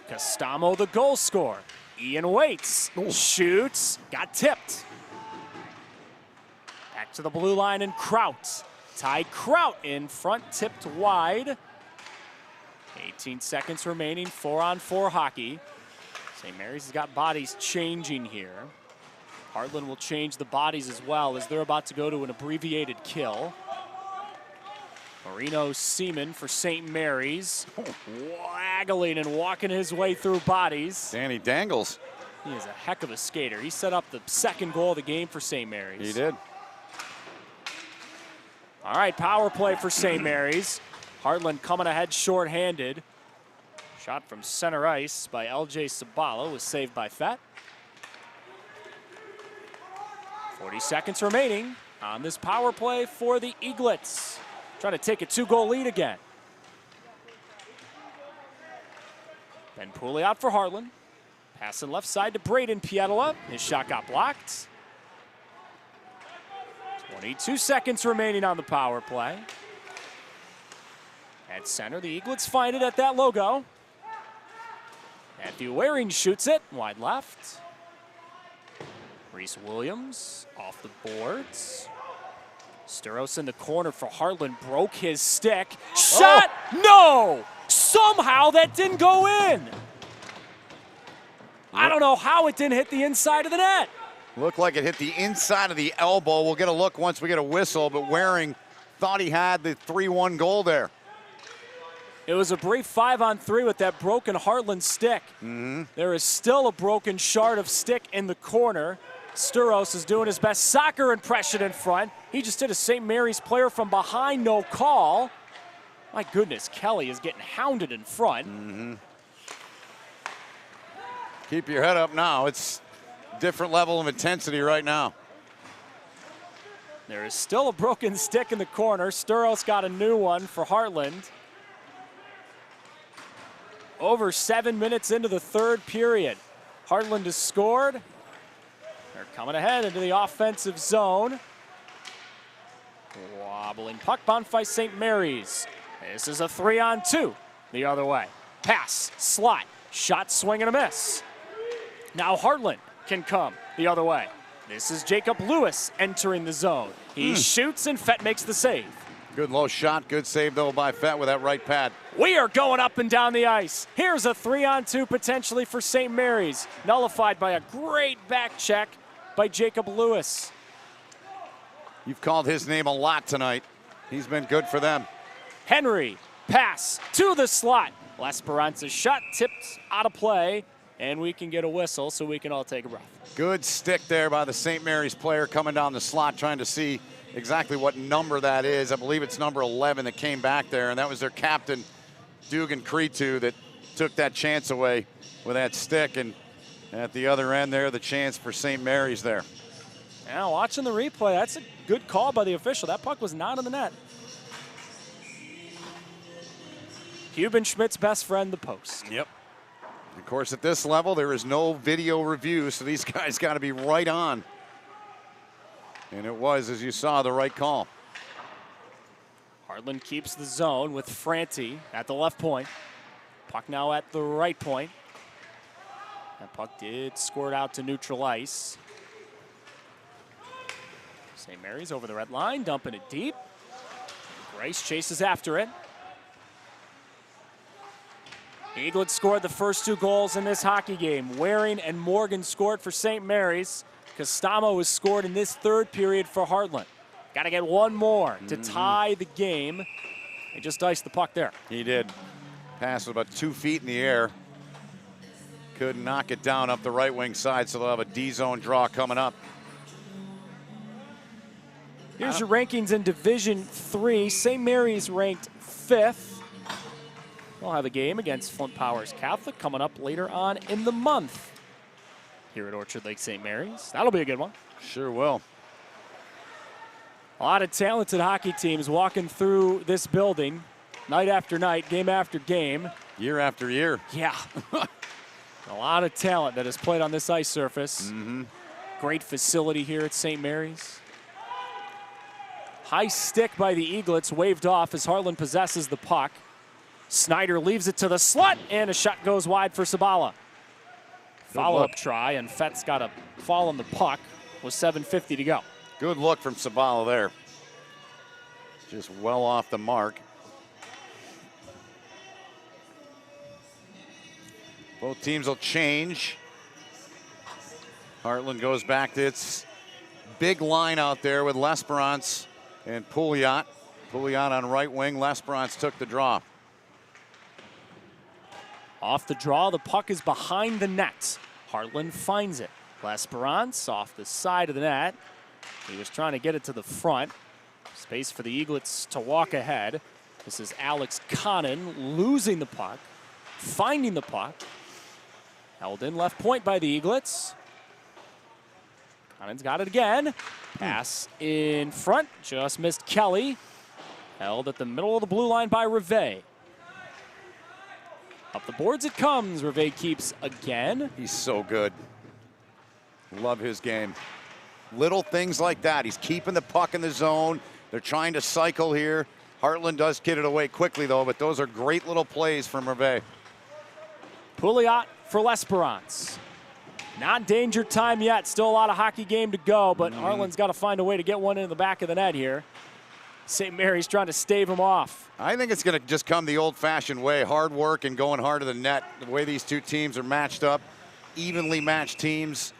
Costamo the goal scorer. Ian waits, shoots, got tipped. Back to the blue line and Kraut. Ty Kraut in front, tipped wide. 18 seconds remaining, 4-on-4 hockey. St. Mary's has got bodies changing here. Heartland will change the bodies as well as they're about to go to an abbreviated kill. Marino Seaman for St. Mary's, waggling and walking his way through bodies. Danny Dangles. He is a heck of a skater. He set up the second goal of the game for St. Mary's. He did. All right, power play for St. Mary's. Heartland coming ahead shorthanded. Shot from center ice by LJ Sabala was saved by Fett. 40 seconds remaining on this power play for the Eaglets. Trying to take a 2-goal lead again. Ben Pouliot for Heartland. Passing left side to Braden Pietola. His shot got blocked. 22 seconds remaining on the power play. At center, the Eaglets find it at that logo. Matthew Waring shoots it, wide left. Reese Williams off the boards. Sturos in the corner for Heartland, broke his stick. Shot, no! Somehow that didn't go in. I don't know how it didn't hit the inside of the net. Looked like it hit the inside of the elbow. We'll get a look once we get a whistle, but Waring thought he had the 3-1 goal there. It was a brief 5-on-3 with that broken Heartland stick. There is still a broken shard of stick in the corner. Sturos is doing his best soccer impression in front. He just did a St. Mary's player from behind, no call. My goodness, Kelly is getting hounded in front. Keep your head up now. It's different level of intensity right now. There is still a broken stick in the corner. Sturos got a new one for Heartland. Over 7 minutes into the third period. Heartland has scored. They're coming ahead into the offensive zone. Wobbling puck, Bonfire St. Mary's. This is a 3-on-2 the other way. Pass, slot, shot, swing, and a miss. Now Heartland can come the other way. This is Jacob Lewis entering the zone. He shoots and Fett makes the save. Good low shot, good save though by Fett with that right pad. We are going up and down the ice. Here's a 3-on-2 potentially for St. Mary's. Nullified by a great back check by Jacob Lewis. You've called his name a lot tonight. He's been good for them. Henry, pass to the slot. L'Esperance's shot tipped out of play, and we can get a whistle so we can all take a breath. Good stick there by the St. Mary's player coming down the slot, trying to see exactly what number that is. I believe it's number 11 that came back there, and that was their captain, Dugan Cretu, that took that chance away with that stick. And at the other end there, the chance for St. Mary's there. Now watching the replay, that's a good call by the official. That puck was not in the net. Hubenschmidt's best friend, the post. Yep. Of course, at this level, there is no video review, so these guys got to be right on. And it was, as you saw, the right call. Heartland keeps the zone with Franti at the left point. Puck now at the right point. That puck did squirt out to neutral ice. St. Mary's over the red line, dumping it deep. Grace chases after it. Eaglets scored the first 2 goals in this hockey game. Waring and Morgan scored for St. Mary's. Costamo has scored in this third period for Heartland. Got to get one more to tie the game. He just diced the puck there. He did. Pass was about 2 feet in the air. Could knock it down up the right wing side, so they'll have a D-zone draw coming up. Here's your rankings in Division 3. St. Mary's ranked 5th. We'll have a game against Flint Powers Catholic coming up later on in the month here at Orchard Lake St. Mary's. That'll be a good one. Sure will. A lot of talented hockey teams walking through this building night after night, game after game. Year after year. Yeah. A lot of talent that has played on this ice surface. Great facility here at St. Mary's. High stick by the Eaglets, waved off as Heartland possesses the puck. Snyder leaves it to the slot, and a shot goes wide for Sabala. Follow-up try, and Fett's got a fall on the puck with 7:50 to go. Good look from Sabala there. Just well off the mark. Both teams will change. Heartland goes back to its big line out there with L'Esperance and Pouliot. Pouliot on right wing. L'Esperance took the draw. Off the draw, the puck is behind the net. Hartland finds it. L'Esperance off the side of the net. He was trying to get it to the front. Space for the Eaglets to walk ahead. This is Alex Connon losing the puck, finding the puck. Held in left point by the Eaglets. Connon's got it again. Pass in front, just missed Kelly. Held at the middle of the blue line by Rivet. Up the boards it comes. Rivet keeps again. He's so good. Love his game. Little things like that. He's keeping the puck in the zone. They're trying to cycle here. Heartland does get it away quickly, though, but those are great little plays from Rivet. Pouliot for L'Esperance. Not danger time yet. Still a lot of hockey game to go, but Heartland's got to find a way to get one into the back of the net here. St. Mary's trying to stave him off. I think it's going to just come the old-fashioned way. Hard work and going hard to the net. The way these two teams are matched up, evenly matched teams.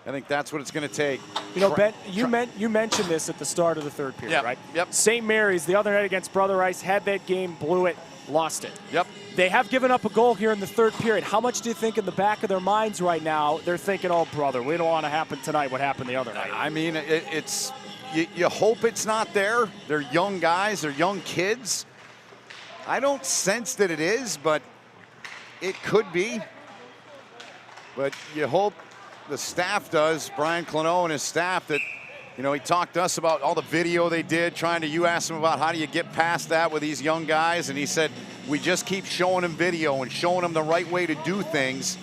I think that's what it's going to take. You know, Ben, you mentioned this at the start of the third period, right? Yep. St. Mary's, the other night against Brother Rice, had that game, blew it, lost it. Yep. They have given up a goal here in the third period. How much do you think in the back of their minds right now, they're thinking, oh, brother, we don't want to happen tonight what happened the other night? I mean, it's you hope it's not there. They're young guys. They're young kids. I don't sense that it is, but it could be. But you hope the staff does, Brian Cloneau and his staff, that, you know, he talked to us about all the video they did, you asked him about how do you get past that with these young guys, and he said, we just keep showing them video and showing them the right way to do things.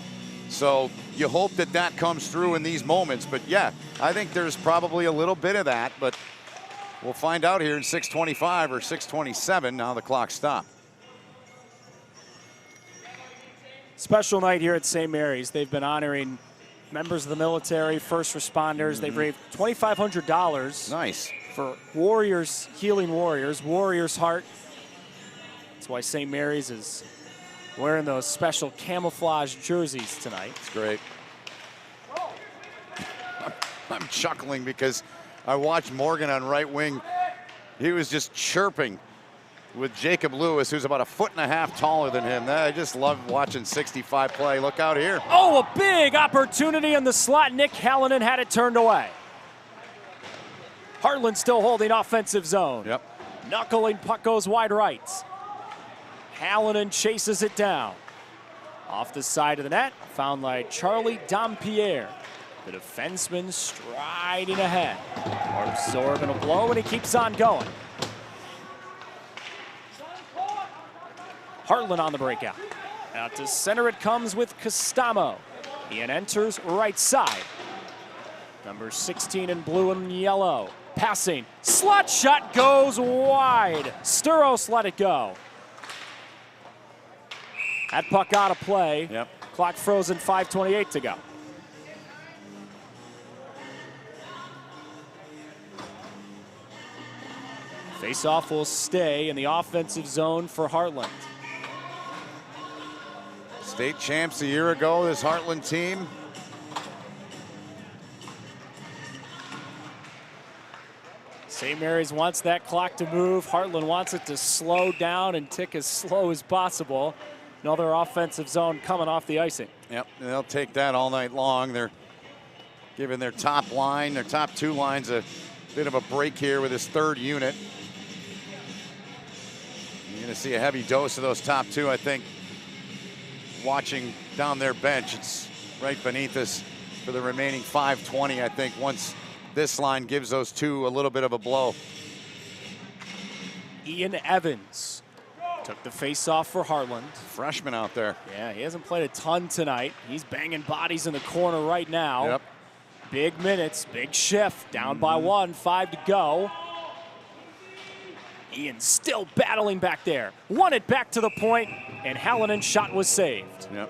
So you hope that that comes through in these moments. But yeah, I think there's probably a little bit of that, but we'll find out here in 6:25 or 6:27. Now the clock stopped. Special night here at St. Mary's. They've been honoring members of the military, first responders. They've raised $2,500. Nice. For Warriors, Healing Warriors, Warriors Heart. That's why St. Mary's is wearing those special camouflage jerseys tonight. It's great. I'm chuckling because I watched Morgan on right wing. He was just chirping with Jacob Lewis, who's about 1.5 feet taller than him. I just love watching 65 play. Look out here. Oh, a big opportunity in the slot. Nick Hallinan had it turned away. Heartland still holding offensive zone. Yep. Knuckling, puck goes wide right. Hallinan chases it down. Off the side of the net, found by Charlie Dampierre. The defenseman striding ahead. Absorbing a blow, and he keeps on going. Heartland on the breakout. Out to center it comes with Costamo. Ian enters right side. Number 16 in blue and yellow. Passing. Slot shot goes wide. Sturos let it go. That puck out of play. Yep. Clock frozen, 5:28 to go. Face-off will stay in the offensive zone for Heartland. State champs a year ago, this Heartland team. St. Mary's wants that clock to move. Heartland wants it to slow down and tick as slow as possible. Another offensive zone coming off the icing. Yep, and they'll take that all night long. They're giving their top line, their top two lines, a bit of a break here with his third unit. You're going to see a heavy dose of those top two, I think. Watching down their bench, it's right beneath us for the remaining 5:20, I think, once this line gives those two a little bit of a blow. Ian Evans took the face-off for Heartland. Freshman out there. Yeah, he hasn't played a ton tonight. He's banging bodies in the corner right now. Yep. Big minutes, big shift, down by 1, 5 to go. Ian still battling back there. Won it back to the point, and Hallinan's shot was saved. Yep.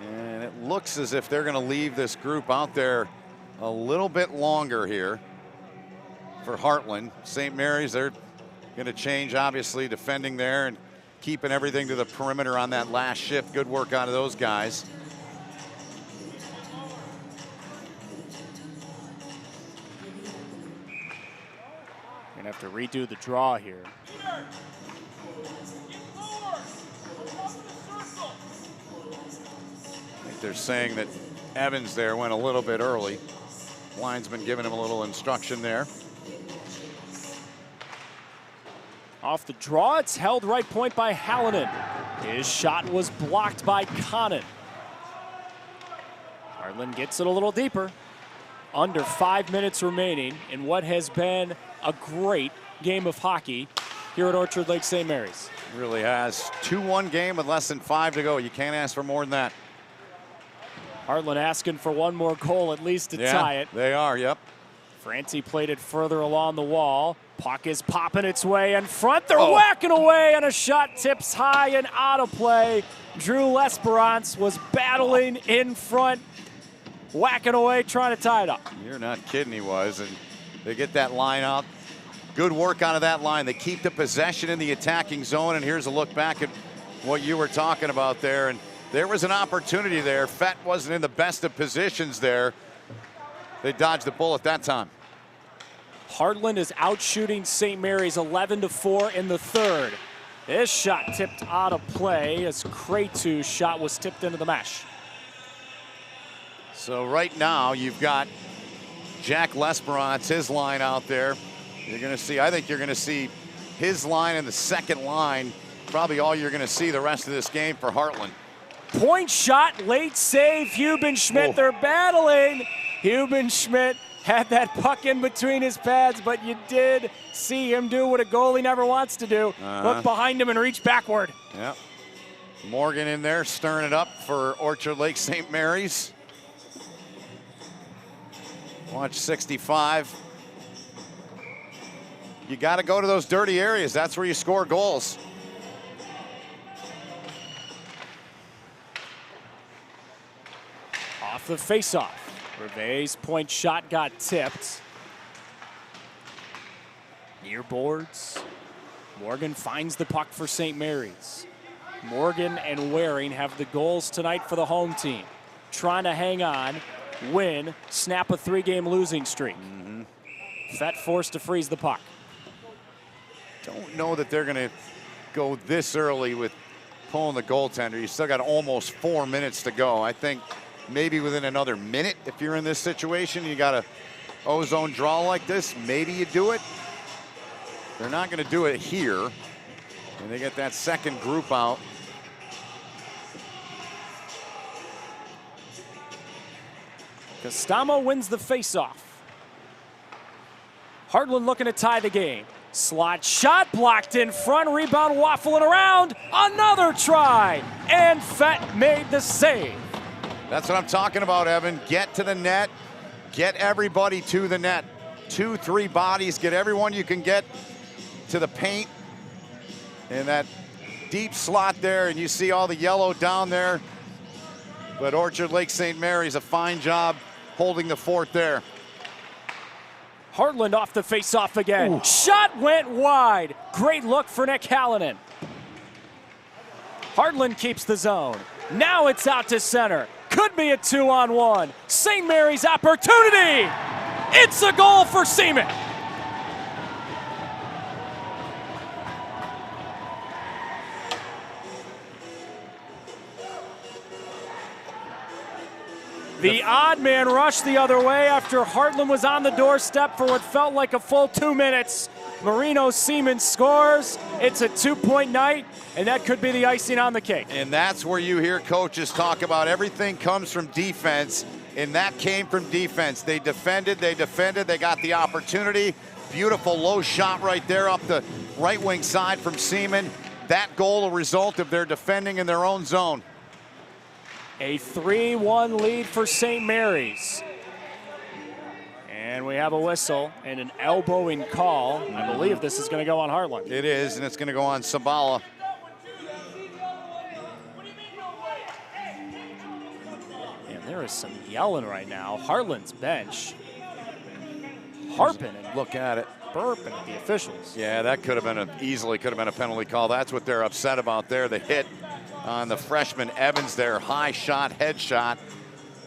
And it looks as if they're going to leave this group out there a little bit longer here for Heartland. St. Mary's, they're going to change, obviously, defending there and keeping everything to the perimeter on that last shift. Good work out of those guys. Gonna have to redo the draw here. I think they're saying that Evans there went a little bit early. Linesman giving him a little instruction there. Off the draw, it's held right point by Hallinan. His shot was blocked by Connon. Hartland gets it a little deeper. Under 5 minutes remaining in what has been a great game of hockey here at Orchard Lake St. Mary's. It really has. 2-1 game with less than 5 to go. You can't ask for more than that. Hartland asking for one more goal at least to tie it. They are, yep. Francie played it further along the wall. Puck is popping its way in front. They're whacking away, and a shot tips high and out of play. Drew L'Esperance was battling in front, whacking away, trying to tie it up. You're not kidding, he was. And they get that line out. Good work out of that line. They keep the possession in the attacking zone, and here's a look back at what you were talking about there. And there was an opportunity there. Fett wasn't in the best of positions there. They dodged the bullet that time. Hartland is out shooting St. Mary's 11-4 in the third. This shot tipped out of play as Cretu's shot was tipped into the mesh. So right now you've got Jack L'Esperance, his line out there. You're going to see, I think you're going to see his line and the second line, probably all you're going to see the rest of this game for Hartland. Point shot, late save, Hubenschmidt. They're battling. Hubenschmidt had that puck in between his pads, but you did see him do what a goalie never wants to do. Look behind him and reach backward. Yep. Morgan in there, stirring it up for Orchard Lake St. Mary's. Watch 65. You got to go to those dirty areas. That's where you score goals. Off the faceoff. Reve's point shot got tipped. Near boards. Morgan finds the puck for St. Mary's. Morgan and Waring have the goals tonight for the home team. Trying to hang on, win, snap a 3-game losing streak. Fett forced to freeze the puck. Don't know that they're going to go this early with pulling the goaltender. You still got almost 4 minutes to go. I think maybe within another minute, if you're in this situation, you got a ozone draw like this, maybe you do it. They're not going to do it here. And they get that second group out. Costamo wins the faceoff. Hartland looking to tie the game. Slot shot blocked in front, rebound waffling around. Another try, and Fett made the save. That's what I'm talking about, Evan. Get to the net, get everybody to the net. 2-3 bodies, get everyone you can get to the paint. In that deep slot there, and you see all the yellow down there. But Orchard Lake St. Mary's, a fine job holding the fort there. Hartland off the faceoff again. Ooh. Shot went wide. Great look for Nick Hallinan. Hartland keeps the zone. Now it's out to center. Could be a 2-on-1. St. Mary's opportunity. It's a goal for Seaman. The odd man rushed the other way after Hartland was on the doorstep for what felt like a full 2 minutes. Marino Seaman scores. It's a 2-point night, and that could be the icing on the cake. And that's where you hear coaches talk about everything comes from defense, and that came from defense. They defended, they got the opportunity. Beautiful low shot right there up the right wing side from Seaman. That goal a result of their defending in their own zone. A 3-1 lead for St. Mary's. And we have a whistle and an elbowing call. I believe this is going to go on Hartland. It is, and it's going to go on Sabala. And there is some yelling right now. Hartland's bench harping and look at it, burping at the officials. Yeah, that could have been easily could have been a penalty call. That's what they're upset about there. The hit on the freshman Evans there, high shot, head shot,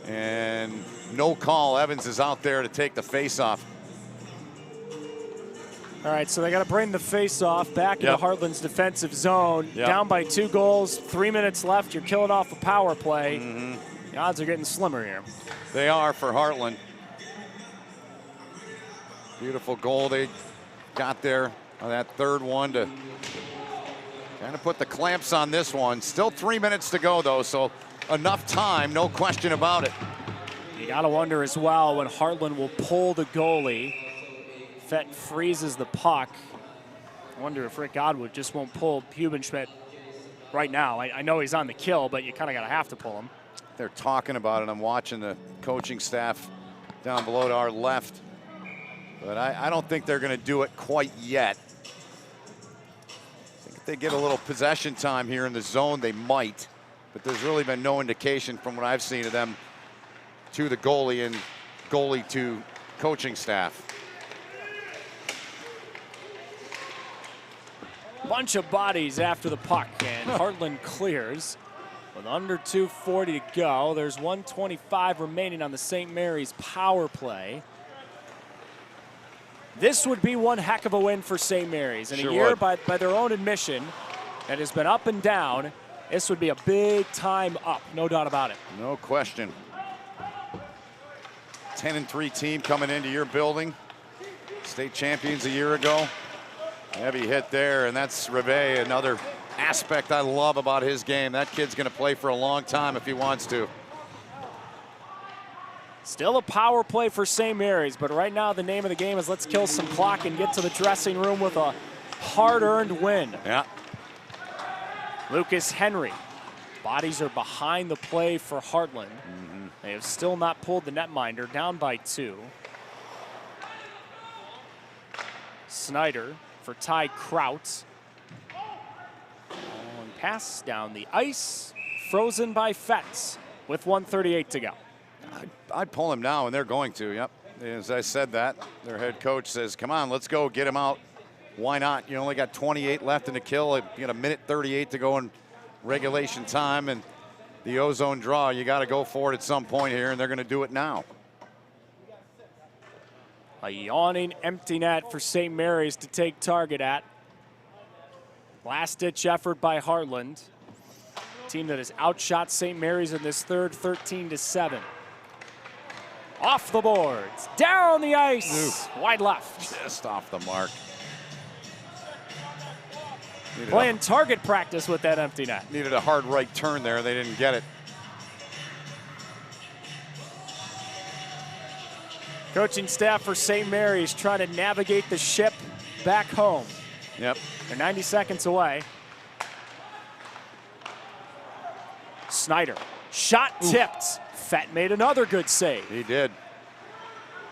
and no call. Evans is out there to take the face-off. All right, so they got to bring the face-off back into Hartland's defensive zone. Down by 2 goals, 3 minutes left. You're killing off a power play. The odds are getting slimmer here. They are for Heartland. Beautiful goal they got there on that third one to kind of put the clamps on this one. Still 3 minutes to go, though, so enough time, no question about it. You got to wonder as well when Heartland will pull the goalie. Fett freezes the puck. I wonder if Rick Godwood just won't pull Hubenschmidt right now. I know he's on the kill, but you kind of got to have to pull him. They're talking about it. I'm watching the coaching staff down below to our left. But I don't think they're going to do it quite yet. I think if they get a little possession time here in the zone, they might. But there's really been no indication from what I've seen of them to the goalie and goalie to coaching staff. Bunch of bodies after the puck, and Heartland clears with under 2:40 to go. There's 1:25 remaining on the St. Mary's power play. This would be one heck of a win for St. Mary's. In a year, by their own admission, that has been up and down, this would be a big time up, no doubt about it. No question. 10-3 team coming into your building. State champions a year ago. Heavy hit there, and that's Rivet, another aspect I love about his game. That kid's going to play for a long time if he wants to. Still a power play for St. Mary's, but right now the name of the game is let's kill some clock and get to the dressing room with a hard-earned win. Yeah. Lucas Henry. Bodies are behind the play for Heartland. They have still not pulled the netminder, down by 2. Snyder for Ty Kraut. Long pass down the ice, frozen by Fetz with 1:38 to go. I'd pull him now, and they're going to, yep. As I said that, their head coach says, come on, let's go, get him out. Why not? You only got 28 left in the kill. You got a minute 38 to go in regulation time, and the ozone draw, you got to go for it at some point here, and they're going to do it now. A yawning empty net for St. Mary's to take target at. Last-ditch effort by Heartland. Team that has outshot St. Mary's in this third, 13-7. Off the boards, down the ice, wide left. Just off the mark. Playing target practice with that empty net. Needed a hard right turn there, they didn't get it. Coaching staff for St. Mary's trying to navigate the ship back home. Yep. They're 90 seconds away. Snyder, shot tipped. Fett made another good save. He did.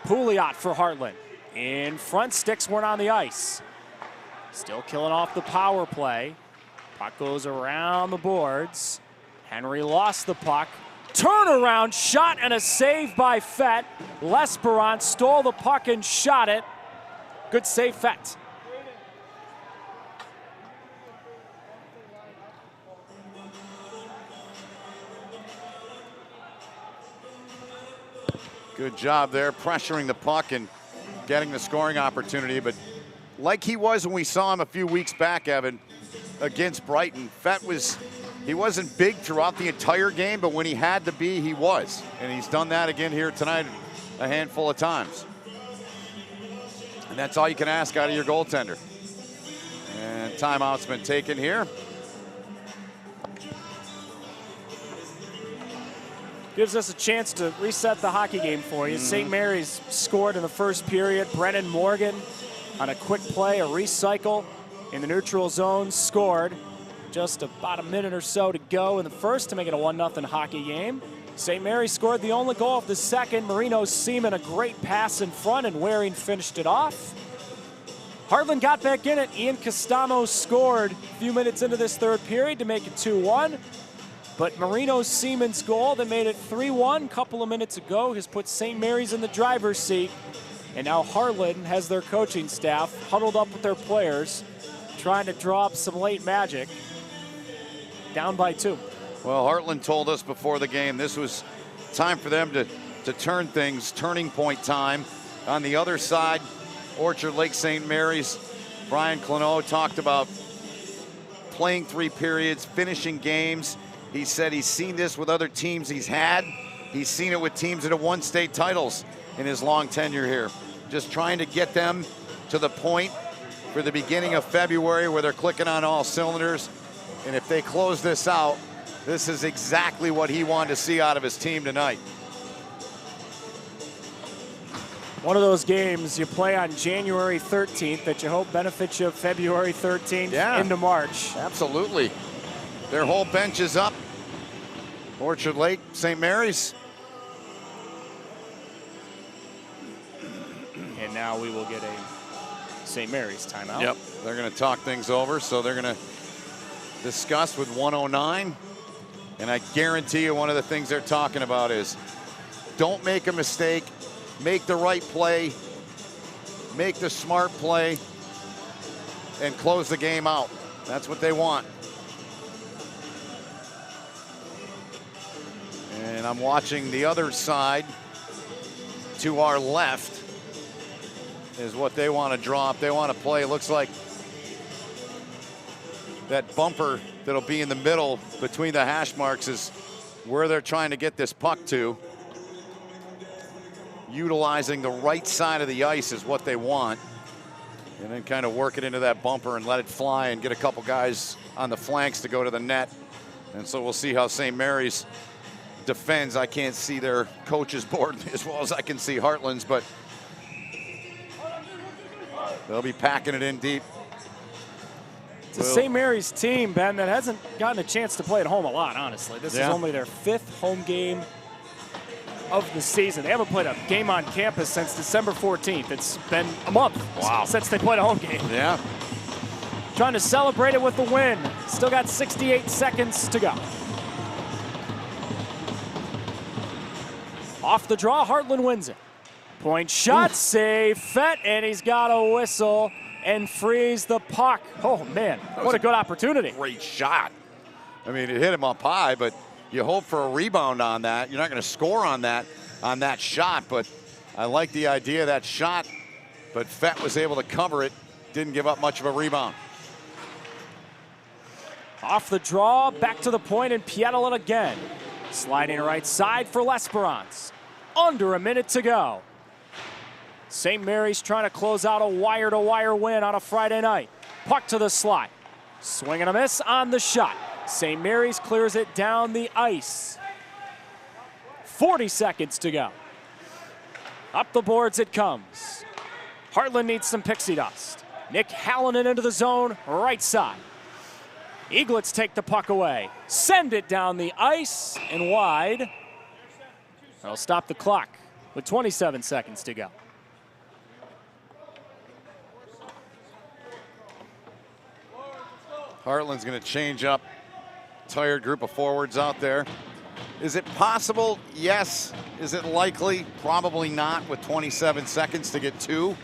Pouliot for Heartland. In front, sticks weren't on the ice. Still killing off the power play. Puck goes around the boards. Henry lost the puck. Turnaround shot and a save by Fett. Lesperance stole the puck and shot it. Good save, Fett. Good job there, pressuring the puck and getting the scoring opportunity. But like he was when we saw him a few weeks back, Evan, against Brighton, Fett he wasn't big throughout the entire game, but when he had to be, he was. And he's done that again here tonight a handful of times. And that's all you can ask out of your goaltender. And timeout's been taken here. Gives us a chance to reset the hockey game for you. St. Mary's scored in the first period. Brennan Morgan on a quick play, a recycle in the neutral zone, scored. Just about a minute or so to go in the first to make it a 1-0 hockey game. St. Mary's scored the only goal of the second. Marino Seaman, a great pass in front, and Waring finished it off. Heartland got back in it. Ian Costamo scored a few minutes into this third period to make it 2-1. But Marino Seaman's goal that made it 3-1 a couple of minutes ago has put St. Mary's in the driver's seat. And now Heartland has their coaching staff huddled up with their players, trying to draw up some late magic. Down by 2. Well, Heartland told us before the game this was time for them to turn things, turning point time. On the other side, Orchard Lake St. Mary's, Brian Cloneau talked about playing 3 periods, finishing games, He said he's seen this with other teams he's had. He's seen it with teams that have won state titles in his long tenure here. Just trying to get them to the point for the beginning of February where they're clicking on all cylinders. And if they close this out, this is exactly what he wanted to see out of his team tonight. One of those games you play on January 13th that you hope benefits you February 13th into March. Absolutely. Their whole bench is up. Orchard Lake, St. Mary's. And now we will get a St. Mary's timeout. Yep, they're going to talk things over, so they're going to discuss with 109. And I guarantee you one of the things they're talking about is don't make a mistake, make the right play, make the smart play, and close the game out. That's what they want. And I'm watching the other side. To our left is what they want to draw up. They want to play. It looks like that bumper that'll be in the middle between the hash marks is where they're trying to get this puck to. Utilizing the right side of the ice is what they want. And then kind of work it into that bumper and let it fly and get a couple guys on the flanks to go to the net. And so we'll see how St. Mary's defends. I can't see their coaches board as well as I can see Heartland's, but they'll be packing it in deep. It's a St. Mary's team, Ben, that hasn't gotten a chance to play at home a lot, honestly. This is only their 5th home game of the season. They haven't played a game on campus since December 14th. It's been a month since they played a home game. Yeah. Trying to celebrate it with the win. Still got 68 seconds to go. Off the draw, Heartland wins it. Point shot, save, Fett, and he's got a whistle and frees the puck. Oh, man, what a good opportunity. Great shot. I mean, it hit him up high, but you hope for a rebound on that. You're not going to score on that shot, but I like the idea of that shot, but Fett was able to cover it, didn't give up much of a rebound. Off the draw, back to the point, and Pietel it again. Sliding right side for L'Esperance. Under a minute to go. St. Mary's trying to close out a wire-to-wire win on a Friday night. Puck to the slot. Swing and a miss on the shot. St. Mary's clears it down the ice. 40 seconds to go. Up the boards it comes. Heartland needs some pixie dust. Nick Hallinan into the zone, right side. Eaglets take the puck away. Send it down the ice and wide. That'll stop the clock with 27 seconds to go. Heartland's going to change up. Tired group of forwards out there. Is it possible? Yes. Is it likely? Probably not with 27 seconds to get 2.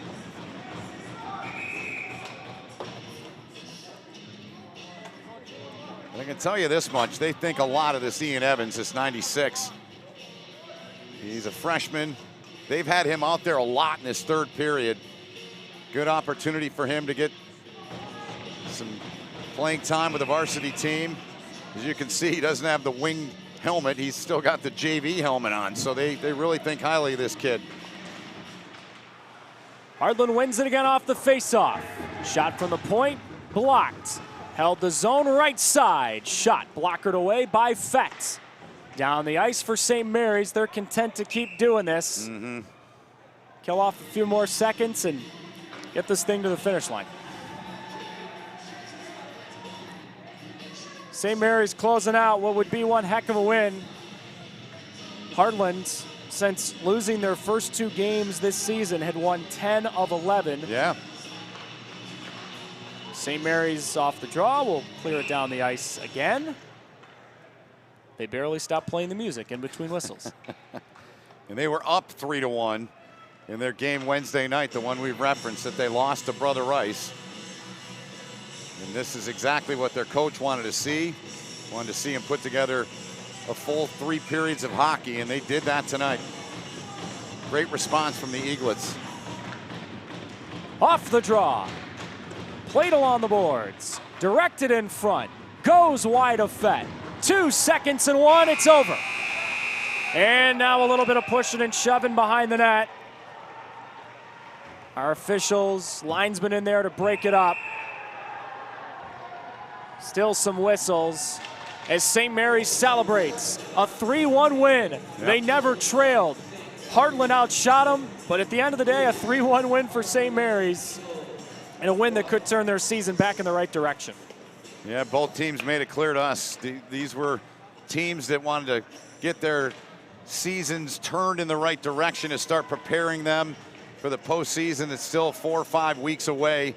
I can tell you this much. They think a lot of this Ian Evans, this 96. He's a freshman. They've had him out there a lot in this 3rd period. Good opportunity for him to get some playing time with the varsity team. As you can see, he doesn't have the wing helmet. He's still got the JV helmet on. So they really think highly of this kid. Heartland wins it again off the faceoff. Shot from the point, blocked. Held the zone right side. Shot blockered away by Fett. Down the ice for St. Mary's. They're content to keep doing this. Kill off a few more seconds and get this thing to the finish line. St. Mary's closing out what would be one heck of a win. Heartland, since losing their first 2 games this season, had won 10 of 11. Yeah. St. Mary's off the draw will clear it down the ice again. They barely stopped playing the music in between whistles. And they were up 3-1 in their game Wednesday night, the one we've referenced, that they lost to Brother Rice. And this is exactly what their coach wanted to see. Wanted to see him put together a full 3 periods of hockey, and they did that tonight. Great response from the Eaglets. Off the draw. Played along the boards. Directed in front. Goes wide of Fett. 2 seconds and 1, it's over. And now a little bit of pushing and shoving behind the net. Our officials, linesman in there to break it up. Still some whistles as St. Mary's celebrates a 3-1 win. Yep. They never trailed. Heartland outshot them, but at the end of the day, a 3-1 win for St. Mary's, and a win that could turn their season back in the right direction. Yeah, both teams made it clear to us. These were teams that wanted to get their seasons turned in the right direction to start preparing them for the postseason. It's still 4 or 5 weeks away.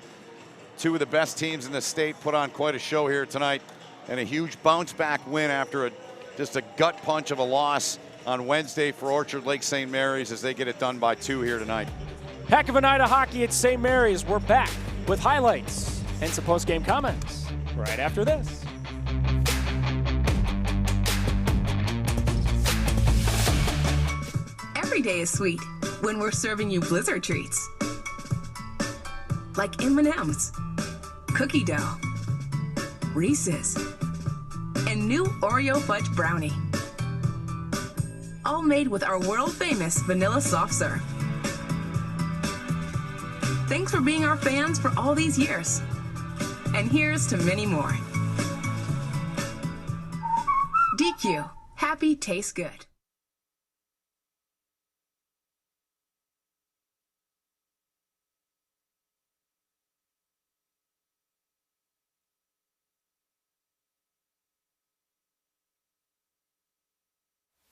Two of the best teams in the state put on quite a show here tonight, and a huge bounce-back win after just a gut punch of a loss on Wednesday for Orchard Lake St. Mary's as they get it done by 2 here tonight. Heck of a night of hockey at St. Mary's. We're back with highlights and some post-game comments right after this. Every day is sweet when we're serving you Blizzard treats. Like M&M's, cookie dough, Reese's, and new Oreo fudge brownie. All made with our world-famous vanilla soft serve. Thanks for being our fans for all these years. And here's to many more. DQ, happy tastes good.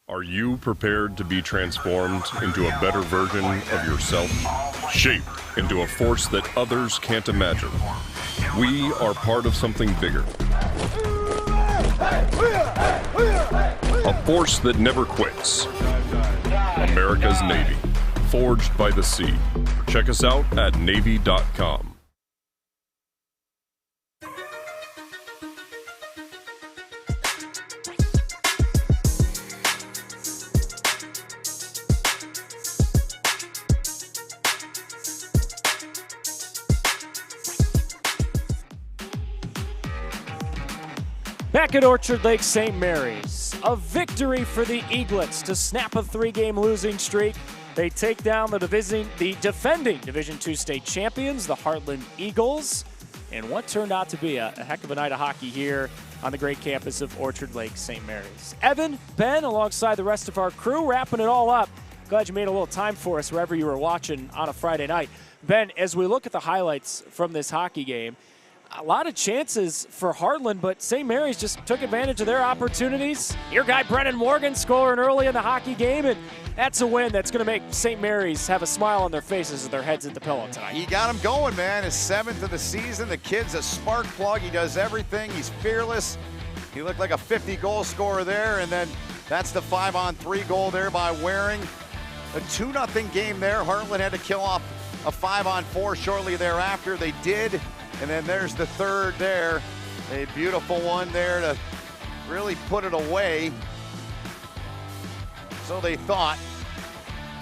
Are you prepared to be transformed into a better version of yourself? Shaped into a force that others can't imagine. We are part of something bigger. A force that never quits. America's Navy. Forged by the sea. Check us out at Navy.com. Back at Orchard Lake St. Mary's, a victory for the Eaglets to snap a 3-game losing streak. They take down the defending Division II state champions, the Heartland Eagles, in what turned out to be a heck of a night of hockey here on the great campus of Orchard Lake St. Mary's. Evan, Ben, alongside the rest of our crew, wrapping it all up. Glad you made a little time for us wherever you were watching on a Friday night. Ben, as we look at the highlights from this hockey game, a lot of chances for Heartland, but St. Mary's just took advantage of their opportunities. Your guy Brennan Morgan scoring early in the hockey game, and that's a win that's going to make St. Mary's have a smile on their faces as their heads hit the pillow tonight. He got him going, man. His 7th of the season. The kid's a spark plug. He does everything. He's fearless. He looked like a 50-goal scorer there, and then that's the 5-on-3 goal there by Waring. A 2-0 game there. Heartland had to kill off a 5-on-4 shortly thereafter. They did. And then there's the third there. A beautiful one there to really put it away. So they thought.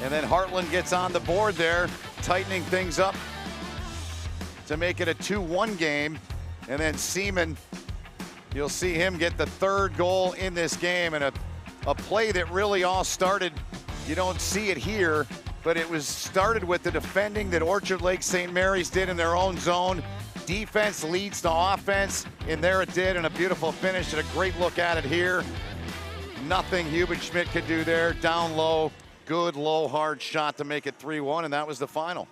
And then Heartland gets on the board there, tightening things up to make it a 2-1 game. And then Seaman, you'll see him get the 3rd goal in this game, and a play that really all started, you don't see it here, but it was started with the defending that Orchard Lake St. Mary's did in their own zone. Defense leads to offense, and there it did, and a beautiful finish, and a great look at it here. Nothing Hubenschmidt could do there. Down low, good low hard shot to make it 3-1, and that was the final.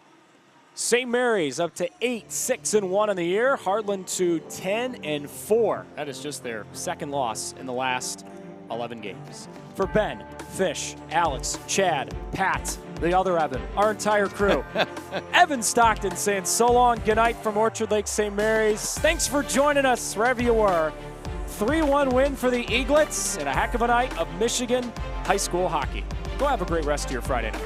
St. Mary's up to 8-6-1 in the year. Heartland to 10-4. That is just their 2nd loss in the last 11 games. For Ben, Fish, Alex, Chad, Pat, the other Evan, our entire crew, Evan Stockton saying so long, good night from Orchard Lake St. Mary's. Thanks for joining us wherever you were. 3-1 win for the Eaglets and a heck of a night of Michigan high school hockey. Go have a great rest of your Friday night.